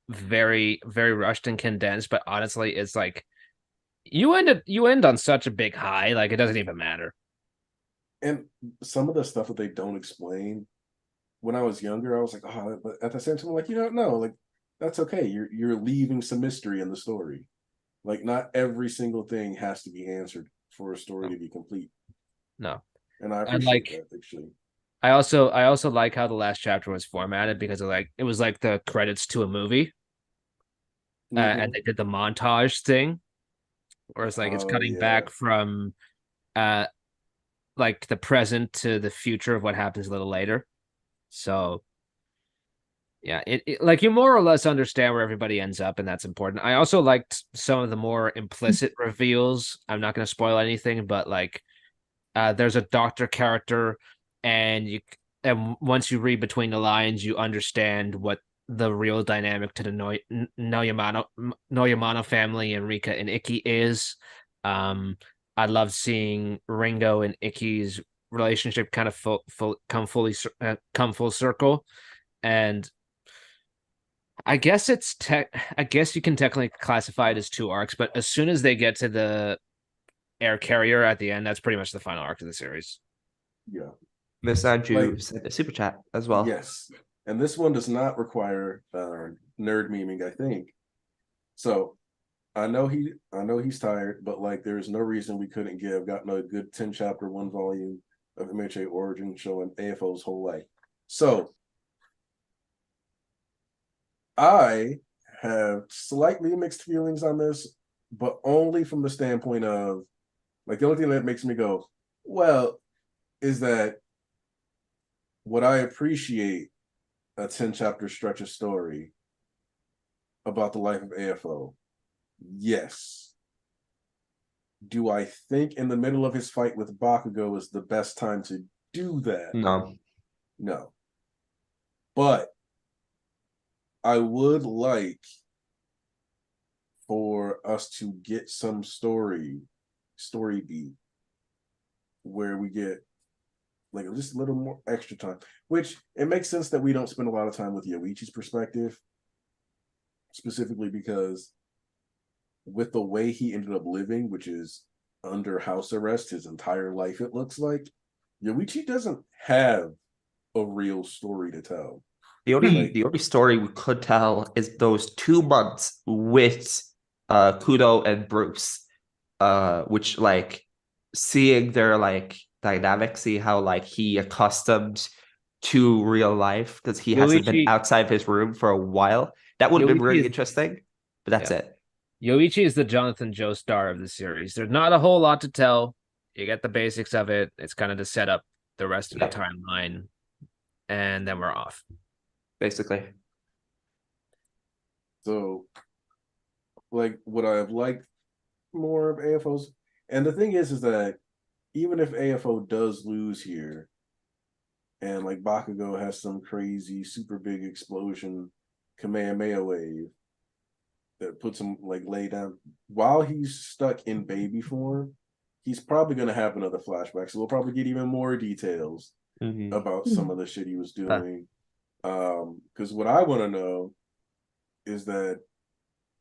very, very rushed and condensed, but honestly, it's like you end on such a big high, like it doesn't even matter. And some of the stuff that they don't explain, when I was younger, I was like, oh, but at the same time, I'm like, you don't know, like that's okay. You're leaving some mystery in the story. Like not every single thing has to be answered for a story to be complete. No. And I appreciate that actually. I also like how the last chapter was formatted because it was like the credits to a movie. And they did the montage thing where it's like it's cutting back from like the present to the future of what happens a little later. So yeah, it like you more or less understand where everybody ends up, and that's important. I also liked some of the more implicit reveals. I'm not going to spoil anything, but like there's a doctor character, and once you read between the lines, you understand what the real dynamic to the Noyamano family and Rika and Ikki is. I loved seeing Ringo and Ikki's relationship kind of come full circle, and I guess I guess you can technically classify it as two arcs, but as soon as they get to the air carrier at the end, that's pretty much the final arc of the series. Yeah. Miss Andrew sent a super chat as well. Yes. And this one does not require nerd memeing, I think. So I know he's tired, but like there's no reason we couldn't gotten a good 10 chapter, 1 volume of MHA origin showing AFO's whole life. So I have slightly mixed feelings on this, but only from the standpoint of like the only thing that makes me go, well, is that would I appreciate a 10 chapter stretch of story about the life of AFO? Yes. Do I think in the middle of his fight with Bakugo is the best time to do that? No. No. But I would like for us to get some story beat where we get like just a little more extra time, which it makes sense that we don't spend a lot of time with Yoichi's perspective, specifically because with the way he ended up living, which is under house arrest his entire life, it looks like Yoichi doesn't have a real story to tell. The only story we could tell is those 2 months with Kudo and Bruce, which like seeing their like dynamic, see how like he accustomed to real life because he hasn't been outside of his room for a while. That would have been really interesting, but that's it. Yoichi is the Jonathan Joestar of the series. There's not a whole lot to tell. You get the basics of it. It's kind of to set up the rest of the timeline, and then we're off. Basically. So, like, would I have liked more of AFO's? And the thing is that even if AFO does lose here, and like Bakugo has some crazy super big explosion Kamehameha wave that puts him like lay down while he's stuck in baby form, he's probably gonna have another flashback. So we'll probably get even more details about some of the shit he was doing. Because what I want to know is that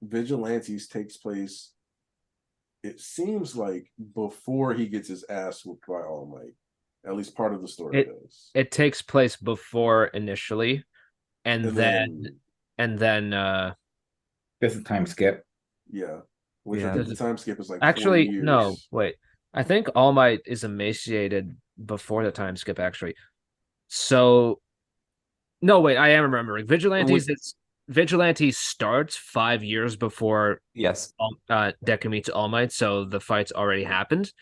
Vigilantes takes place, it seems like, before he gets his ass whooped by All Might. At least part of the story does. It takes place before initially, and then There's a time skip. yeah. Which I Yeah. think the time skip is like 4 actually years. no, wait. I think All Might is emaciated before the time skip, actually. So no, wait, I am remembering. Vigilantes starts 5 years before Yes. Deku meets All Might, so the fight's already happened,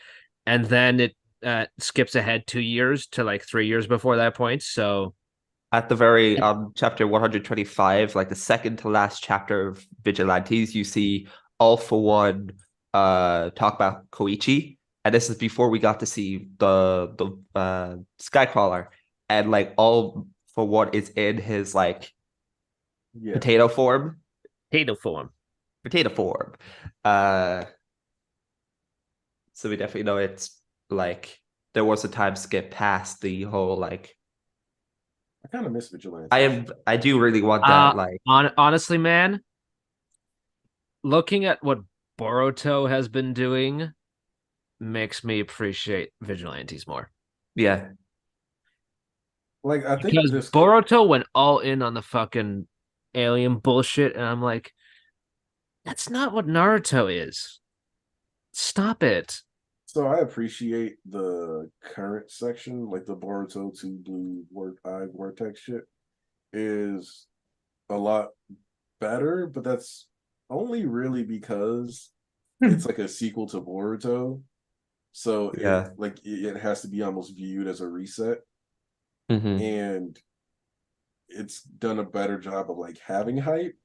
and then it skips ahead 2 years to like 3 years before that point. So At the very chapter 125, like the second to last chapter of Vigilantes, you see All For One talk about Koichi. And this is before we got to see the Skycrawler. And like All For One is in his like potato form. Potato form. So we definitely know it's like there was a time skip past the whole like I kind of miss Vigilante. I do really want that honestly, man, looking at what Boruto has been doing makes me appreciate Vigilantes more. Yeah. Like I think because Boruto went all in on the fucking alien bullshit, and I'm like, that's not what Naruto is. Stop it. So I appreciate the current section, like the Boruto 2 Blue Eye Vortex shit is a lot better, but that's only really because it's like a sequel to Boruto. So yeah, it has to be almost viewed as a reset. And it's done a better job of like having hype.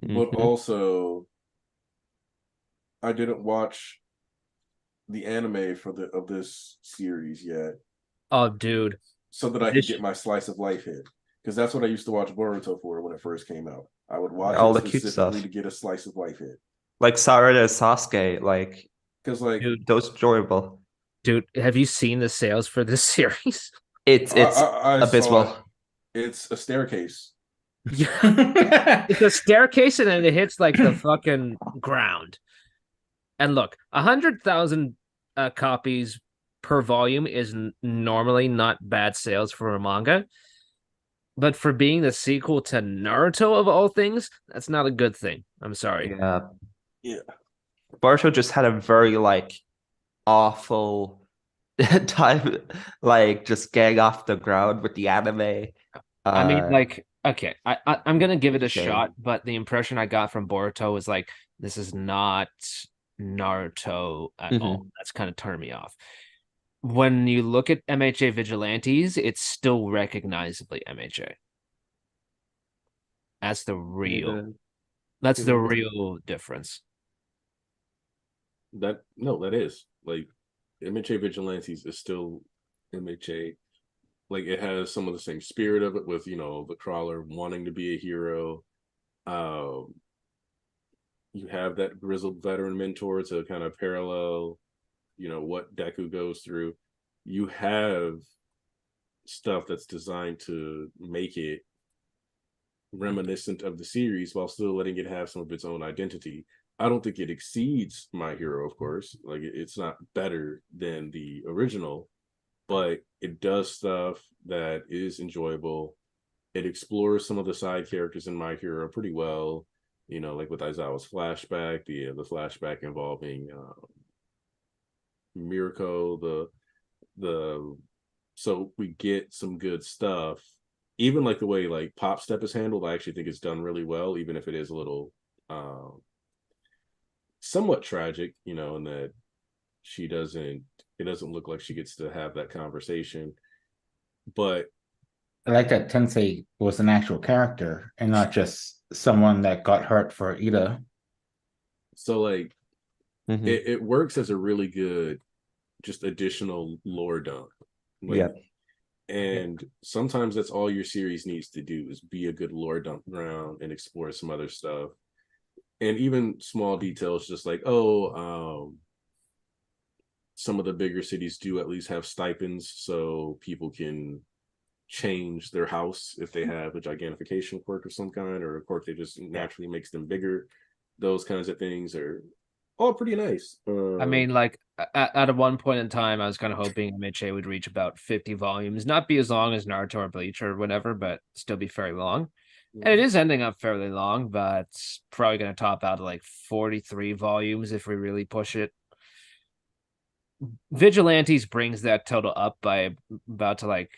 But also I didn't watch the anime of this series yet. Oh, dude. So that I could get my slice of life hit. Because that's what I used to watch Boruto for when it first came out. I would watch all it the cute stuff to get a slice of life hit. Like Sarada and Sasuke, like because like dude, those enjoyable. Dude, have you seen the sales for this series? It's abysmal. It's a staircase. It's a staircase, and then it hits like the fucking ground. And look, 100,000 copies per volume is normally not bad sales for a manga, but for being the sequel to Naruto of all things, that's not a good thing. I'm sorry. Yeah. Boruto just had a very like awful time, like just getting off the ground with the anime. I mean, like, okay, I'm gonna give it a shot, but the impression I got from Boruto was like, this is not Naruto at all. That's kind of turned me off. When you look at MHA Vigilantes, it's still recognizably MHA. That's the real difference. That is like MHA Vigilantes is still MHA. Like it has some of the same spirit of it with, the crawler wanting to be a hero. You have that grizzled veteran mentor to kind of parallel, what Deku goes through. You have stuff that's designed to make it reminiscent of the series while still letting it have some of its own identity. I don't think it exceeds My Hero, of course. Like it's not better than the original, but it does stuff that is enjoyable. It explores some of the side characters in My Hero pretty well. Like with Aizawa's flashback, the flashback involving Mirko, so we get some good stuff. Even like the way like Pop Step is handled, I actually think it's done really well, even if it is a little somewhat tragic, in that it doesn't look like she gets to have that conversation. But I like that Tensei was an actual character and not just someone that got hurt for Ida. So like it works as a really good just additional lore dump. Like, Yeah. and sometimes that's all your series needs to do is be a good lore dump ground and explore some other stuff. And even small details, just like, some of the bigger cities do at least have stipends so people can change their house if they have a gigantification quirk of some kind, or a quirk that just naturally makes them bigger. Those kinds of things are all pretty nice. I mean, like at one point in time, I was kind of hoping MHA would reach about 50 volumes, not be as long as Naruto or Bleach or whatever, but still be fairly long. And it is ending up fairly long, but it's probably going to top out at like 43 volumes if we really push it. Vigilantes brings that total up by about to like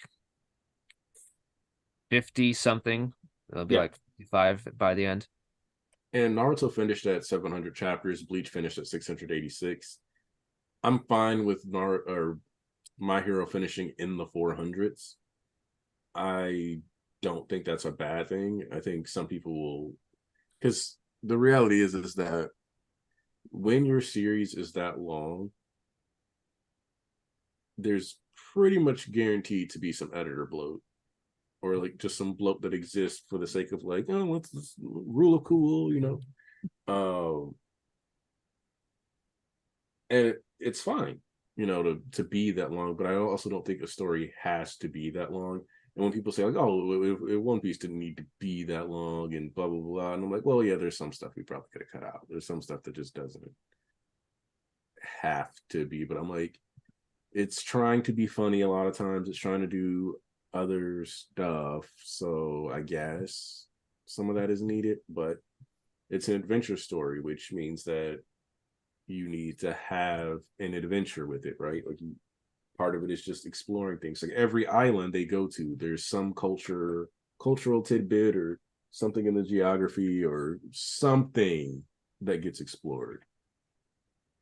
50 something. It'll be like 55 by the end. And Naruto finished at 700 chapters. Bleach finished at 686. I'm fine with Naruto or My Hero finishing in the 400s. I don't think that's a bad thing. I think some people will, because the reality is that when your series is that long, there's pretty much guaranteed to be some editor bloat, or like just some bloat that exists for the sake of like, oh, what's this rule of cool, and it's fine, to be that long. But I also don't think a story has to be that long. And when people say like, oh, One Piece didn't need to be that long and blah blah blah, and I'm like, well, yeah, there's some stuff we probably could have cut out. There's some stuff that just doesn't have to be. But I'm like, it's trying to be funny a lot of times. It's trying to do other stuff. So I guess some of that is needed, but it's an adventure story, which means that you need to have an adventure with it, right? Like part of it is just exploring things. Like every island they go to, there's some cultural tidbit or something in the geography or something that gets explored.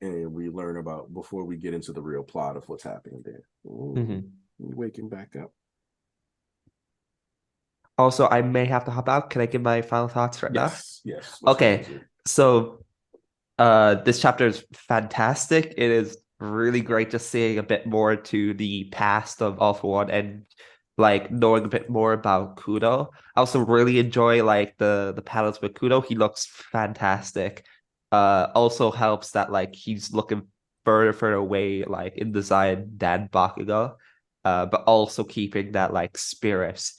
And we learn about before we get into the real plot of what's happening there. Waking back up. Also, I may have to hop out. Can I give my final thoughts right now? Yes. Okay, so this chapter is fantastic. It is really great just seeing a bit more to the past of All For One and like knowing a bit more about Kudo. I also really enjoy like the panels with Kudo. He looks fantastic. Also helps that like he's looking further away like in design than Bakugo, but also keeping that like spirit.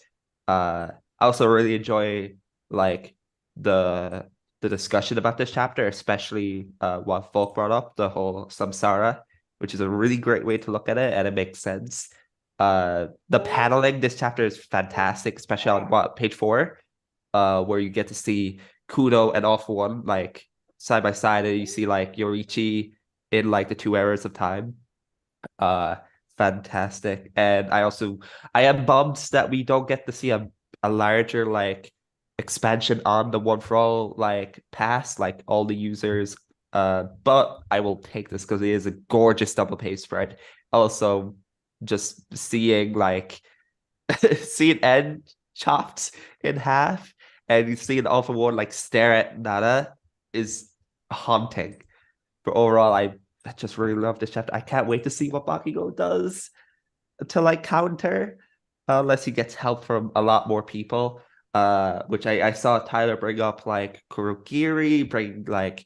I also really enjoy like the discussion about this chapter, especially what Folk brought up, the whole samsara, which is a really great way to look at it, and it makes sense. The paneling this chapter is fantastic, especially on page 4, where you get to see Kudo and All For One like side by side, and you see like Yoriichi in like the 2 eras of time. Fantastic. And I am bummed that we don't get to see a larger like expansion on the One For All like pass, like all the users. But I will take this because it is a gorgeous double page spread. Also, just seeing like seeing End chopped in half and you see an All For One like stare at Nana is haunting. But overall, I just really love this chapter. I can't wait to see what Bakugo does to like counter, unless he gets help from a lot more people. Which I saw Tyler bring up like Kurogiri, bring like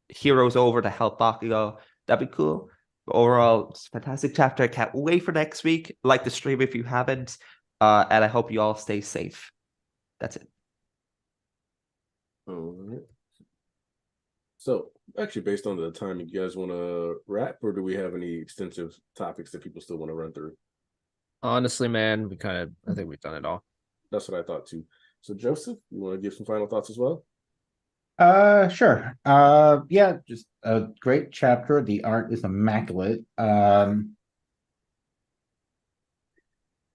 heroes over to help Bakugo. That'd be cool. But overall, it's a fantastic chapter. I can't wait for next week. Like the stream if you haven't. And I hope you all stay safe. That's it. All right. So, actually, based on the time, you guys want to wrap, or do we have any extensive topics that people still want to run through? Honestly, man, I think we've done it all. That's what I thought too. So, Joseph, you want to give some final thoughts as well? Sure. Yeah, just a great chapter. The art is immaculate.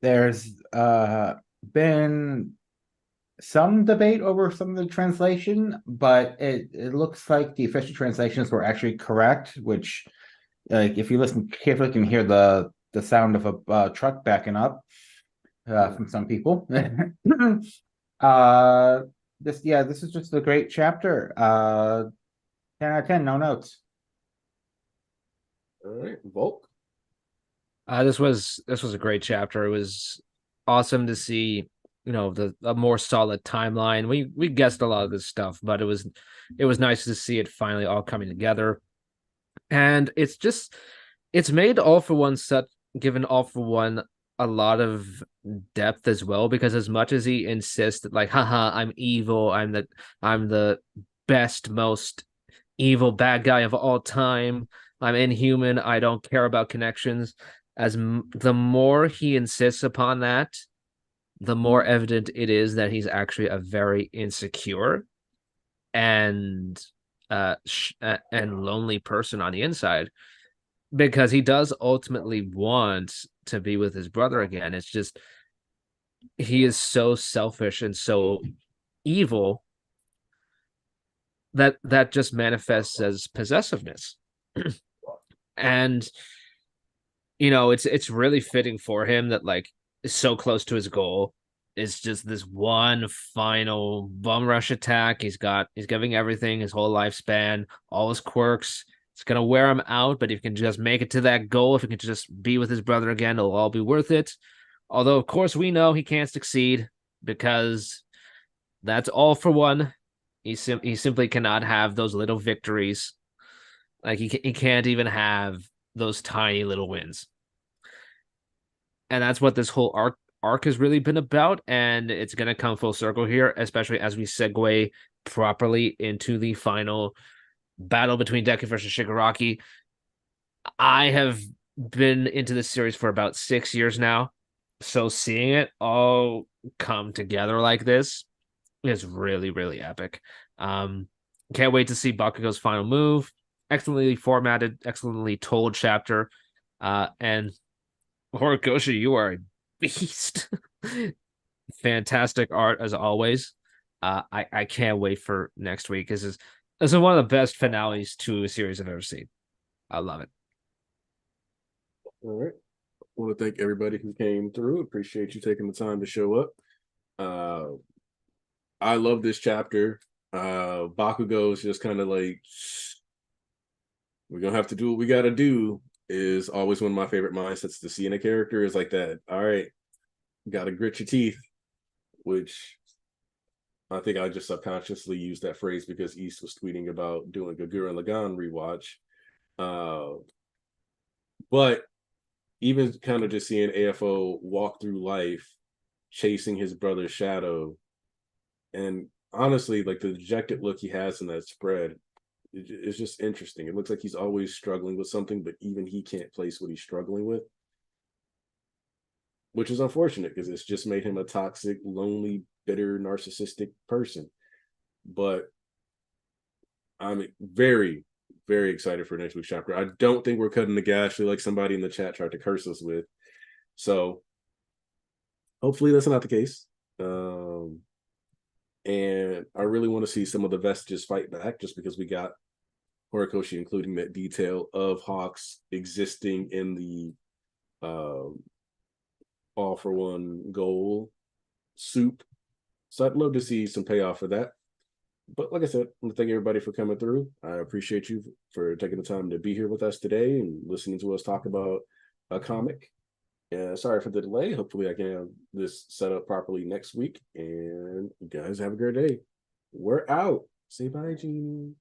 There's been some debate over some of the translation, but it looks like the official translations were actually correct, which like if you listen carefully, you can hear the sound of a truck backing up from some people. This is just a great chapter. 10 out of 10, no notes. All right, Volk. This was a great chapter. It was awesome to see, a more solid timeline. We guessed a lot of this stuff, but it was nice to see it finally all coming together. And it's made All for One given All for One a lot of depth as well, because as much as he insists that, like, haha, I'm evil, I'm the best, most evil bad guy of all time, I'm inhuman, I don't care about connections. The more he insists upon that, the more evident it is that he's actually a very insecure and and lonely person on the inside, because he does ultimately want to be with his brother again. It's just he is so selfish and so evil that just manifests as possessiveness. And it's really fitting for him that, like, is so close to his goal. It's just this one final bum rush attack. He's giving everything, his whole lifespan, all his quirks. It's gonna wear him out, but if he can just make it to that goal, if he can just be with his brother again, it'll all be worth it. Although, of course, we know he can't succeed, because that's All for One. He simply cannot have those little victories. Like, he can't even have those tiny little wins. And that's what this whole arc has really been about, and it's going to come full circle here, especially as we segue properly into the final battle between Deku versus Shigaraki. I have been into this series for about 6 years now, so seeing it all come together like this is really, really epic. Can't wait to see Bakugo's final move. Excellently formatted, excellently told chapter. And Horikoshi, you are a beast. Fantastic art as always. I can't wait for next week. This is one of the best finales to a series I've ever seen. I love it. All right. I want to thank everybody who came through. Appreciate you taking the time to show up. I love this chapter. Bakugo is just kind of like, we're gonna have to do what we gotta do, is always one of my favorite mindsets to see in a character, is like that. All right, gotta grit your teeth, which I think I just subconsciously used that phrase because East was tweeting about doing a Gurren Lagann rewatch. But even kind of just seeing AFO walk through life, chasing his brother's shadow, and honestly, like, the dejected look he has in that spread, it's just interesting. It looks like he's always struggling with something, but even he can't place what he's struggling with, which is unfortunate because it's just made him a toxic, lonely, bitter, narcissistic person. But I'm very, very excited for next week's chapter. I don't think we're cutting the gas like somebody in the chat tried to curse us with. So hopefully that's not the case. And I really want to see some of the vestiges fight back, just because we got Horikoshi including that detail of Hawks existing in the All for One goal soup. So I'd love to see some payoff for that. But like I said, I want to thank everybody for coming through. I appreciate you for taking the time to be here with us today and listening to us talk about a comic. Sorry for the delay. Hopefully I can have this set up properly next week. And you guys have a great day. We're out. Say bye, Jeannie.